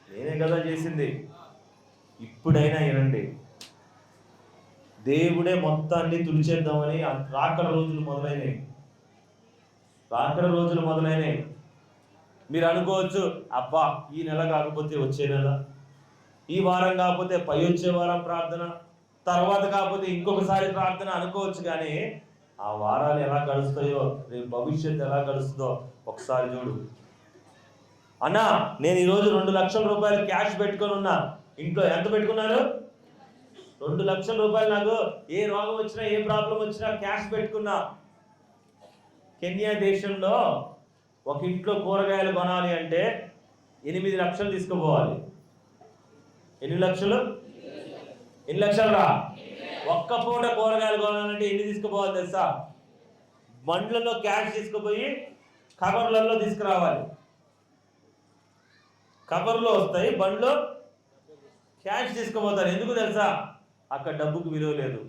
నేనే కదా చేసింది. ఇప్పుడైనా వినండి, దేవుడే మొత్తాన్ని తుడిచేద్దామని రాకడ రోజులు మొదలైనవి. రాకడ రోజులు మొదలైనవి. మీరు అనుకోవచ్చు, అబ్బా ఈ నెల కాకపోతే వచ్చే నెల, ఈ వారం కాకపోతే పై వచ్చే వారం ప్రార్థన, తర్వాత కాకపోతే ఇంకొకసారి ప్రార్థన అనుకోవచ్చు. కానీ ఆ వారాలు ఎలా గడుస్తాయో, రేపు భవిష్యత్తు ఎలా గడుస్తుందో ఒకసారి చూడు. అన్నా, నేను ఈరోజు 2 లక్షల రూపాయలు క్యాష్ పెట్టుకొని ఉన్నా. ఇంట్లో ఎంత పెట్టుకున్నాను? 2 లక్షల రూపాయలు. నాకు ఏ రోగం వచ్చినా, ఏ ప్రాబ్లం వచ్చినా క్యాష్ పెట్టుకున్నా. కెన్యా దేశంలో ఒక ఇంట్లో కూరగాయలు కొనాలి అంటే 8 లక్షలు తీసుకుపోవాలి. ఎన్ని లక్షలు? ఎన్ని లక్షలు రా? ఒక్క పూట కూరగాయలు కొనాలంటే ఎన్ని తీసుకుపోవాలి తెలుసా? బండ్లలో క్యాష్ తీసుకుపోయి కవర్లలో తీసుకురావాలి. కవర్లో వస్తాయి, బండ్లో క్యాష్ తీసుకుపోతారు. ఎందుకు తెలుసా? అక్కడ డబ్బుకు విలువ లేదు.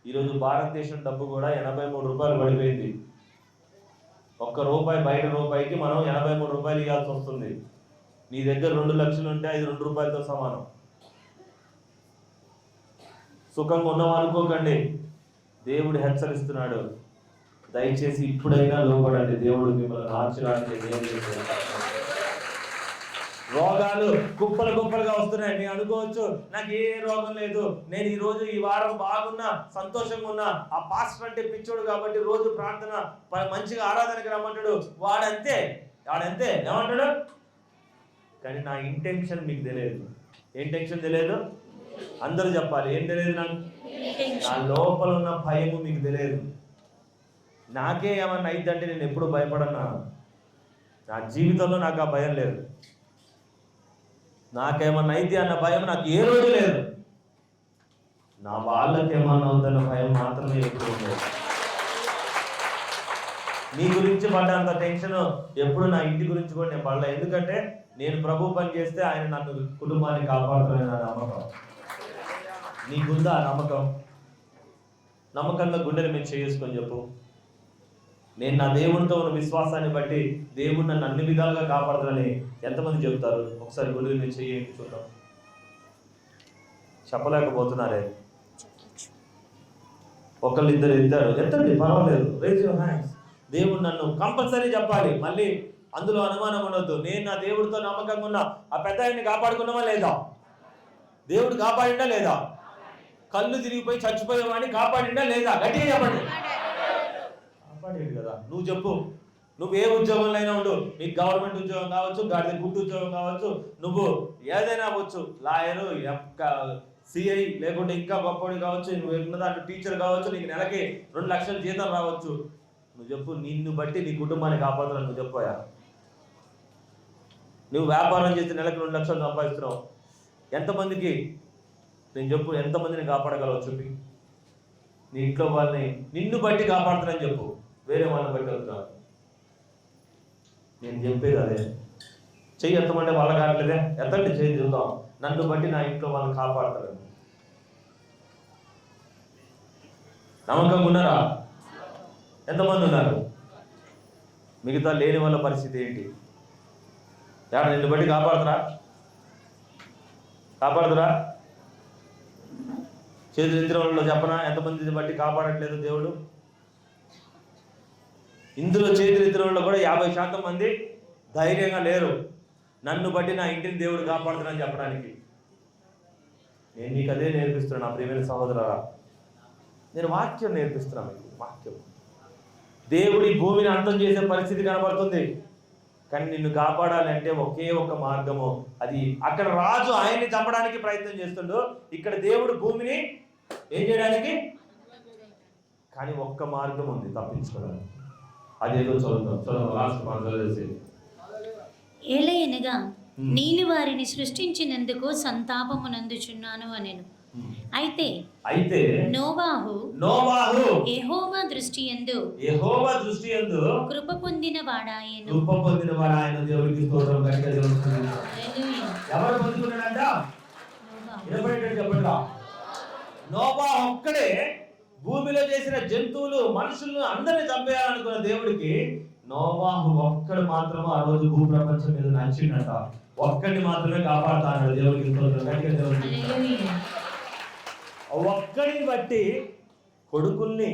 ఈరోజు భారతదేశం డబ్బు కూడా 83 రూపాయలు పడిపోయింది. ₹1 బయట రూపాయికి మనం 83 రూపాయలు ఇవ్వాల్సి వస్తుంది. నీ దగ్గర 2 లక్షలు ఉంటే అది 2 రూపాయలతో సమానం. సుఖంగా ఉన్నాం అనుకోకండి, దేవుడు హెచ్చరిస్తున్నాడు. దయచేసి ఇప్పుడైనా లోపడండి, దేవుడు మిమ్మల్ని మార్చడానికి. రోగాలు కుప్పలు కుప్పలుగా వస్తున్నాయి. మీరు అనుకోవచ్చు, నాకు ఏ రోగం లేదు, నేను ఈ రోజు ఈ వారం బాగున్నా, సంతోషంగా ఉన్నా. ఆ పాస్టర్ అంటే పిచ్చోడు కాబట్టి రోజు ప్రార్థన, మంచిగా ఆరాధనకి రమ్మంటాడు. వాడంతే ఏమంటాడు? కానీ నా ఇంటెన్షన్ మీకు తెలియదు. ఏం టెన్షన్ తెలియదు? అందరూ చెప్పాలి. ఏం తెలియదు నాకు? నా లోపల ఉన్న భయము మీకు తెలియదు. నాకే ఏమన్నా అయిద్దంటే నేను ఎప్పుడు భయపడన్నా. నా జీవితంలో నాకు ఆ భయం లేదు. నాకేమన్నా అయితే అన్న భయం నాకు ఏ రోజు లేదు. నా వాళ్ళకి ఏమన్నా ఉందన్న భయం మాత్రమే ఎప్పుడు ఉండేది. నీ గురించి పడ్డంత టెన్షన్ ఎప్పుడు నా ఇంటి గురించి కూడా నేను పడలే. ఎందుకంటే నేను ప్రభు పని చేస్తే ఆయన నన్ను కుటుంబాన్ని కాపాడుతానని నా నమ్మకం. నీకుందా నమ్మకం? నమ్మకంగా గుండెని మేము చేసుకొని చెప్పు. నేను నా దేవునితో ఉన్న విశ్వాసాన్ని బట్టి దేవుడు నన్ను అన్ని విధాలుగా కాపాడుతానని ఎంతమంది చెబుతారు? ఒకసారి గుండె మీద చేయండి చూద్దాం. చెప్పలేకపోతున్నారే. ఒకళ్ళు ఇద్దరు ఎత్తారు, ఎత్తండి పర్వాలేదు, రేజ్ యువర్ హ్యాండ్స్. దేవుడు నన్ను కంపల్సరీ చెప్పాలి. మళ్ళీ అందులో అనుమానం ఉండొద్దు. నేను నా దేవుడితో నమ్మకంగా ఉన్నా. ఆ పెద్ద ఆయన్ని కాపాడుకున్నామా లేదా? దేవుడు కాపాడిండా లేదా? కళ్ళు తిరిగిపోయి చచ్చిపోయేవాడిని కాపాడిండా లేదా? గట్టిగా చెప్పండి. కాపాడేడు కదా. నువ్వు చెప్పు. నువ్వు ఏ ఉద్యోగంలో అయినా ఉండు. నీకు గవర్నమెంట్ ఉద్యోగం కావచ్చు, గాడిద గుట్టు ఉద్యోగం కావచ్చు, నువ్వు ఏదైనా అవ్వచ్చు, లాయరు, సిఐ, లేకుంటే ఇంకా గొప్పవాడు కావచ్చు, నువ్వు ఉన్న దాంట్లో టీచర్ కావచ్చు, నీకు నెలకి 2 లక్షల జీతం రావచ్చు. నువ్వు చెప్పు, నిన్ను బట్టి నీ కుటుంబాన్ని కాపాడుతున్నావు. నువ్వు చెప్పాయా? నువ్వు వ్యాపారం చేసి నెలకి 2 లక్షలు సంపాదిస్తున్నావు. ఎంతమందికి నేను చెప్పు, ఎంతమందిని కాపాడగలవు చెప్పి? నీ ఇంట్లో వాళ్ళని నిన్ను బట్టి కాపాడుతున్నాను చెప్పు, వేరే వాళ్ళని బట్టి వెళ్తున్నావు. నేను చెప్పేది అదే. చెయ్యి ఎత్తమంటే వాళ్ళ కావట్లేదే, ఎత్తండి చెయ్యి చూద్దాం. నన్ను బట్టి నా ఇంట్లో వాళ్ళని కాపాడతారు. నమ్మకంగా ఉన్నారా? ఎంతమంది ఉన్నారు? మిగతా లేని వాళ్ళ పరిస్థితి ఏంటి? నిన్ను బట్టి కాపాడుతురా? చేతులు ఎత్తిన వాళ్ళలో చెప్పనా ఎంతమంది బట్టి కాపాడట్లేదు దేవుడు? ఇందులో చేతులు ఎత్తిన వాళ్ళు కూడా 50% మంది ధైర్యంగా లేరు. నన్ను బట్టి నా ఇంటిని దేవుడు కాపాడుతున్నాను చెప్పడానికి. నేను నీకు అదే నేర్పిస్తున్నాను నా ప్రియమైన సహోదరులారా. నేను వాక్యం నేర్పిస్తున్నాను మీకు. వాక్యం. దేవుడి భూమిని అంతం చేసే పరిస్థితి కనబడుతుంది, కానీ నిన్ను కాపాడాలంటే ఒకే ఒక మార్గము. అది అక్కడ రాజు ఆయన్ని చంపడానికి ప్రయత్నం చేస్తుండు, ఇక్కడ దేవుడు భూమిని ఏం చేయడానికి. కానీ ఒక్క మార్గం ఉంది తప్పించుకోవడానికి. అదేదో చదువుతాం. లాస్ట్ చదివేసి. ఏలయనగా నేను వారిని సృష్టించినందుకు సంతాపమునందుచున్నాను అనెను. అయితే నోవాహు యెహోవా దృష్టి యందు కృప పొందిన వాడాయెను. దేవుడికి స్తోత్రం. గట్టిగా దేవుడికి స్తోత్రం. హల్లెలూయా. ఎవరు పొందుకున్నాడంట? నిలబడేటట్టు చెప్పండి. నోవాహు ఒక్కడే భూమిలో చేసిన జంతువులు మనుషులను అందరినీ చంపేయాలనుకున్న దేవుడికి నోవాహు ఒక్కడు మాత్రం ఆ రోజు భూప్రపంచం మీద నడిచిండట. ఒక్కడిని మాత్రమే కాపాడుతాడు. దేవుడికి స్తోత్రం. గట్టిగా దేవుడికి హల్లెలూయా. ఒక్కడిని బట్టి కొడుకుల్ని,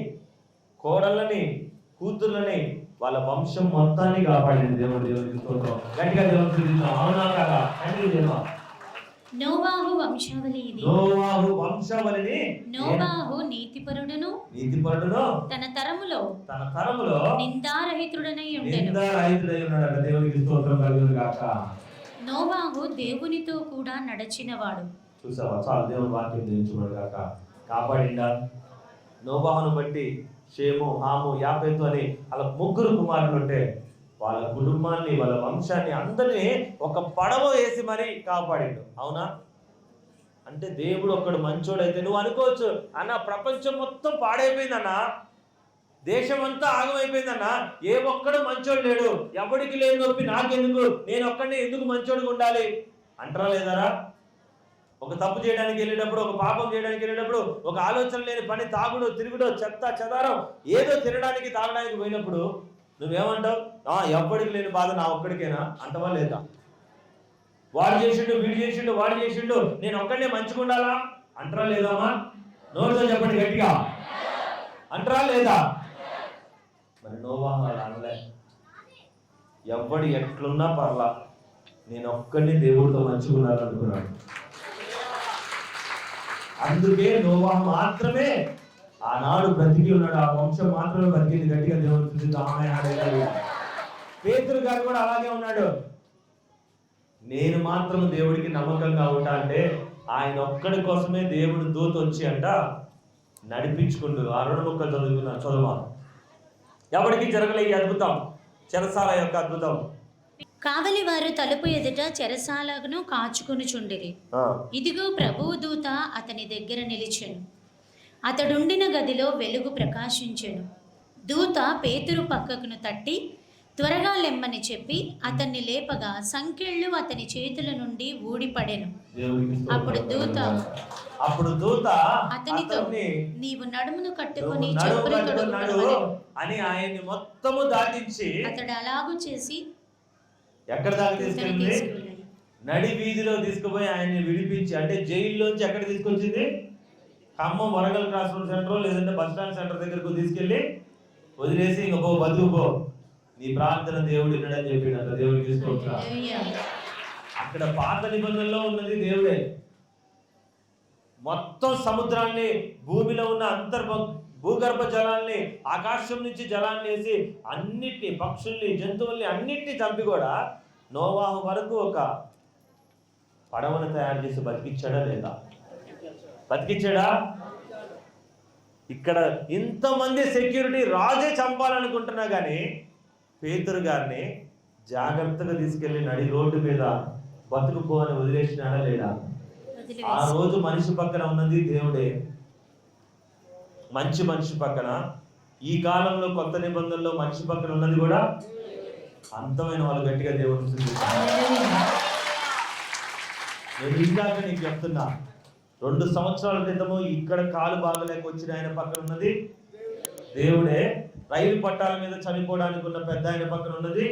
కోడళ్ళని, కూతుర్లని, వాళ్ళ వంశం మొత్తాన్ని కాపాడింది దేవుడు. దేవుడికి స్తోత్రం. గట్టిగా దేవుడికి స్తోత్రం. అవునా కాదా? నోవాహు వంశావళి ఇది. నోవాహు వంశావళిని నోవాహు నీతిపరుడును తన తరములో నిందారహితుడనై ఉండెను. దేవునికి స్తోత్రం కలుగును గాక. నోవాహు దేవునితో కూడా నడచినవాడు. చూసావా? చాలా దేవుని వాక్యం దించుకున్నాడు గాక. కాపాడిండా? నోవాహును బట్టి షేము, హాము, యాపెతు అని అలా 3 కుమారులు ఉంటే వాళ్ళ కుటుంబాన్ని, వాళ్ళ వంశాన్ని అందరినీ ఒక పడవ వేసి మరీ కాపాడిండు. అవునా? అంటే దేవుడు ఒక్కడు మంచోడైతే నువ్వు అనుకోవచ్చు అన్న, ప్రపంచం మొత్తం పాడైపోయిందన్న, దేశం అంతా ఆగమైపోయిందన్న, ఏ ఒక్కడు మంచోడు లేడు, ఎవడికి లేని నొప్పి నాకెందుకు, నేను ఒక్కడిని ఎందుకు మంచోడుగా ఉండాలి అంటారా లేదారా? ఒక తప్పు చేయడానికి వెళ్ళేటప్పుడు, ఒక పాపం చేయడానికి వెళ్ళేటప్పుడు, ఒక ఆలోచన లేని పని, తాగుడు, తిరుగుడు, చెత్త చెదారం ఏదో తినడానికి తాగడానికి పోయినప్పుడు నువ్వేమంటావు? ఎవ్వడికి లేని బాధ నా ఒక్కడికేనా అంటవా లేదా? వాడు చేసిండు, వీడు చేసిండు, వాడు చేసిండు, నేను ఒక్కడే మంచిగా ఉండాలా అంటారా లేదమ్మా? నోటితో చెప్పండి గట్టిగా, అంటారా లేదా? మరి నోవాహు అనలే, ఎవ్వడు ఎట్లున్నా పర్లా, నేను ఒక్కడిని దేవుడితో మంచిగా ఉండాలనుకున్నాడు. అందుకే నోవాహు మాత్రమే ఆనాడు బ్రతికి ఉన్నాడు. ఆ వంశం మాత్రమే బ్రతికింది. గట్టిగా దేవుడు ఆమె. పేతురు గారు కూడా అలాగే ఉన్నాడు. నేను మాత్రం దేవుడికి నమ్మకంగా ఉంటా అంటే ఆయన ఒక్కడి కోసమే దేవుడు దూత వచ్చి అంట నడిపించుకుంటూ ఆ 2 ముక్కలు చదువుకున్నాను. చదువు. ఎవరికి జరగలే ఈ అద్భుతం, చెరసాల యొక్క అద్భుతం. కావలి వారు తలుపు ఎదుట చెరసాలను కాచుకొనుచుండిరి. ఇదిగో ప్రభువు దూత అతని దగ్గర నిలిచెను. అతడుండిన గదిలో వెలుగు ప్రకాశించెను. దూత పేతురు పక్కకును తట్టి త్వరగా లెమ్మని చెప్పి అతన్ని లేపగా సంకెళ్ళు అతని చేతుల నుండి ఊడిపడెను. అప్పుడు దూత అతనితో, నీవు నడుమును కట్టుకొని అని ఆయన్ని మొత్తము దాటించి, అతడు అలాగూ చేసి ఎక్కడ దాకా తీసుకెళ్ళింది? నడి వీధిలో తీసుకుపోయి ఆయన్ని విడిపించి, అంటే జైల్లోంచి ఎక్కడ తీసుకొచ్చింది? Khammam Warangal cross road centre లేదంటే బస్ స్టాండ్ సెంటర్ దగ్గరకు తీసుకెళ్ళి వదిలేసి ఇంక పో, బతుకుపో, నీ ప్రార్థన దేవుడు వినడని చెప్పినంత దేవుడు తీసుకొచ్చా. అక్కడ పాత నిబంధనలో ఉన్నది దేవుడే. మొత్తం సముద్రాన్ని, భూమిలో ఉన్న భూగర్భ జలాల్ని, ఆకాశం నుంచి జలాన్ని వేసి అన్నిటిని, పక్షుల్ని, జంతువుల్ని అన్నిటినీ చంపి కూడా నోవాహు వరకు ఒక పడవను తయారు చేసి బతికించాడా లేదా? బతికించాడా? ఇక్కడ ఇంతమంది సెక్యూరిటీ, రాజే చంపాలనుకుంటున్నా కానీ పేతురు గారిని జాగ్రత్తగా తీసుకెళ్లి నడి రోడ్డు మీద బతుకుపో అని వదిలేసినాడా లేడా? ఆ రోజు మనిషి పక్కన ఉన్నది దేవుడే. మంచి మనిషి పక్కన, ఈ కాలంలో కొత్త నిబంధనలో మనిషి పక్కన ఉన్నది కూడా అంతమైన వాళ్ళు. గట్టిగా దేవుడు నేను ఇందాక నీకు చెప్తున్నా, 2 సంవత్సరాల క్రితము ఇక్కడ కాలు బాగలేక వచ్చిన ఆయన పక్కన ఉన్నది దేవుడే. రైలు పట్టాల మీద చనిపోవడానికి ఉన్న పెద్ద ఆయన పక్కన ఉన్నది,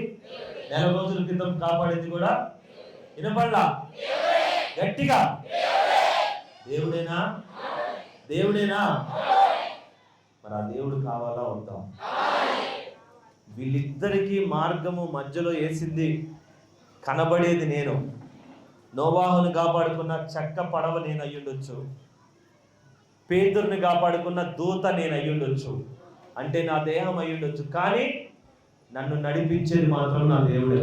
4 రోజుల క్రితం కాపాడింది కూడా వినపడలా? గట్టిగా దేవుడేనా? దేవుడేనా? మరి ఆ దేవుడు కావాలా వద్దాం? వీళ్ళిద్దరికీ మార్గము మధ్యలో వేసింది, కనబడేది నేను. నోవాహుని కాపాడుకున్న చెక్క పడవ నేను అయ్యుండొచ్చు, పేతురుని కాపాడుకున్న దూత నేను అయ్యుండొచ్చు, అంటే నా దేహం అయ్యుండొచ్చు, కానీ నన్ను నడిపించేది మాత్రం నా దేవుడే.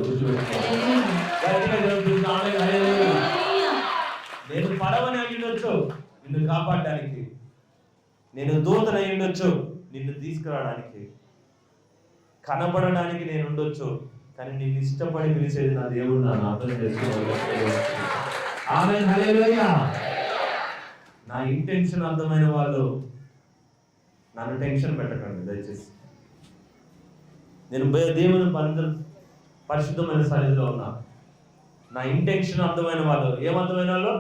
నేను పడవని అయ్యుండొచ్చు నిన్ను కాపాడడానికి, నేను దూతని అయ్యుండొచ్చు నిన్ను తీసుకురావడానికి, కనబడడానికి నేను ఉండొచ్చు, కానీ నిన్ను ఇష్టపడి పిలిచేది నా దేవుడు. నా అర్థం చేసుకోవాలి. ఆమేన్, హల్లెలూయా. నా ఇంటెన్షన్ అర్థమైన వాళ్ళు నన్ను టెన్షన్ పెట్టకండి దయచేసి. నేను దేవుని పరిశుద్ధమైన సన్నిధిలో ఉన్నా. నా ఇంటెన్షన్ అర్థమైన వాళ్ళు, ఏమర్థమైన వాళ్ళు?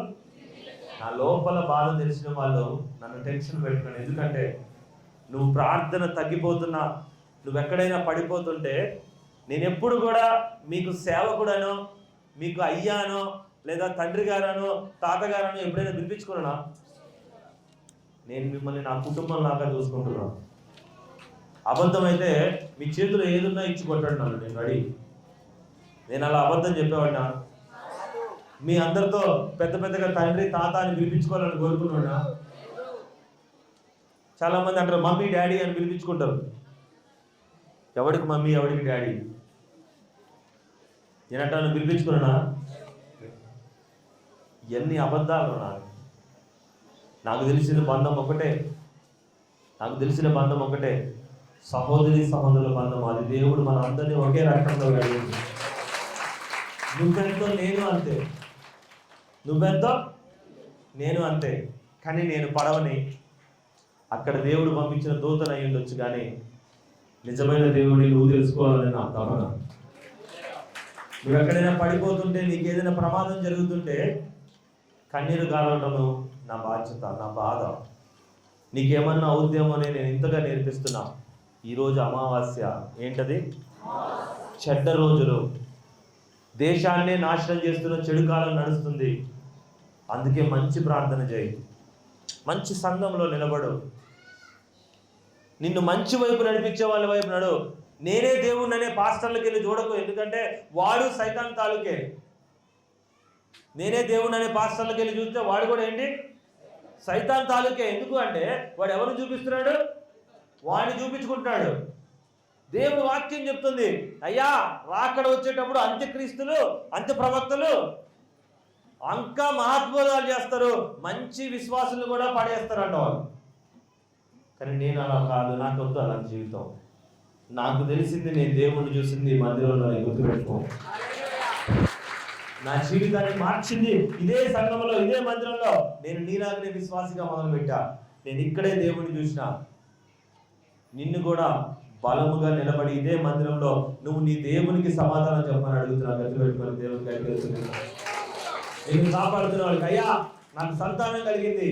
నా లోపల బాధ తెలిసిన వాళ్ళు నన్ను టెన్షన్ పెట్టకండి. ఎందుకంటే నువ్వు ప్రార్థన తగ్గిపోతున్నా, నువ్వు ఎక్కడైనా పడిపోతుంటే, నేను ఎప్పుడు కూడా మీకు సేవకుడనో, మీకు అయ్యానో, లేదా తండ్రి గారనో, తాతగారనో ఎప్పుడైనా పిలిపించుకున్నా? నేను మిమ్మల్ని నా కుటుంబం లాగా చూసుకుంటున్నాను. అబద్ధం అయితే మీ చేతిలో ఏదున్నా ఇచ్చి కొట్టండి నన్ను, నేను రెడీ. నేను అలా అబద్ధం చెప్పేవాడినా? మీ అందరితో పెద్ద పెద్దగా తండ్రి తాత అని పిలిపించుకోవాలని కోరుకున్నాడా? చాలా మంది అంటారు మమ్మీ డాడీ అని పిలిపించుకుంటారు. ఎవడికి మమ్మీ, ఎవడికి డాడీ? నేనంటాను పిలిపించుకున్నా? ఎన్ని అబద్ధాలు నాకు తెలిసిన బంధం ఒకటే, నాకు తెలిసిన బంధం ఒకటే, సహోదరి సహోదరుల బంధం. అది దేవుడు మన అందరినీ ఒకే రకంలో కలిగింది. నువ్వెంతో నేను అంతే, నువ్వెంతో నేను అంతే. కానీ నేను పడవని, అక్కడ దేవుడు పంపించిన దూతను అయి ఉండొచ్చు, కానీ నిజమైన దేవుడిని నువ్వు తెలుసుకోవాలని నా తపన. నువ్వు ఎక్కడైనా పడిపోతుంటే, నీకు ఏదైనా ప్రమాదం జరుగుతుంటే కన్నీరు గాలవటము నా బాధ్యత, నా బాధ. నీకేమన్నా అవుద్దేమో అని నేను ఇంతగా నేర్పిస్తున్నా. ఈరోజు అమావాస్య. ఏంటది? చెడ్డ రోజులు. దేశాన్నే నాశనం చేస్తున్న చెడు కాలం నడుస్తుంది. అందుకే మంచి ప్రార్థన చేయి, మంచి సంఘంలో నిలబడు, నిన్ను మంచి వైపు నడిపించే వాళ్ళ వైపు నడు. నేనే దేవుణ్ణి అనే పాస్టర్లకి వెళ్ళి చూడకు, ఎందుకంటే వాడు సైతాన్ తాలూకే. నేనే దేవుణ్ణి అనే పాస్టర్లకి వెళ్ళి చూస్తే వాడు కూడా ఏంటి? సైతాన్ తాలూకే. ఎందుకు అంటే వాడు ఎవరు చూపిస్తున్నాడు? వాడిని చూపించుకుంటున్నాడు. దేవుడు వాక్యం చెప్తుంది, అయ్యా రాకడ వచ్చేటప్పుడు అంత్యక్రీస్తులు, అంత్య ప్రవక్తలు ఇంకా మహాద్భుతాలు చేస్తారు, మంచి విశ్వాసులు కూడా పడేస్తారంట వాళ్ళు. కానీ నేను అలా కాదు, నాకు వద్దు అలాంటి జీవితం. నాకు తెలిసింది, నేను దేవుణ్ణి చూసింది మందిరంలో. గుర్తుపెట్టుకో, నా జీవితాన్ని మార్చింది ఇదే సంఘంలో, ఇదే మందిరంలో. నేను నీలాగనే విశ్వాసిగా మొదలుపెట్టా. నేను ఇక్కడే దేవుణ్ణి చూసిన. నిన్ను కూడా బలముగా నిలబడి ఇదే మందిరంలో నువ్వు నీ దేవునికి సమాధానం చెప్పమని అడుగుతున్నా. గతి పెట్టుకొని దేవునికి అయితే నేను కాపాడుతున్న వాళ్ళకి, అయ్యా నాకు సంతానం కలిగింది,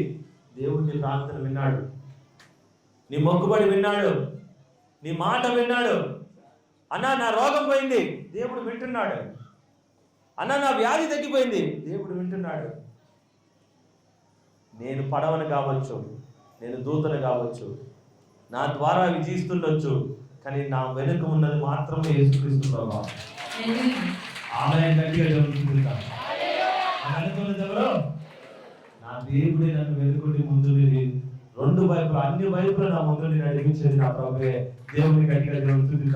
దేవుడు నీ ప్రార్థన విన్నాడు, నీ మొక్కుబడి విన్నాడు, నీ మాట విన్నాడు. అన్నా నా రోగం పోయింది, దేవుడు వింటున్నాడు. అన్నా నా వ్యాధి తగ్గిపోయింది, దేవుడు వింటున్నాడు. నేను పడవను కావచ్చు, నేను దూతను కావచ్చు, నా ద్వారా విజయిస్తుండొచ్చు, కానీ నా వెనుక ఉన్నది మాత్రమే యేసుక్రీస్తు ప్రభువా. ఆమె గట్టిగా జరుగుతుంది. అనుకున్నది ఎవరు? నా దేవుడే నన్ను వెనుకుండి ముందు రెండు వైపులు, అన్ని వైపులు నా ముందు నడిపించేది నా ప్రభువే. దేవుని గట్టిగా జరుగుతుంది.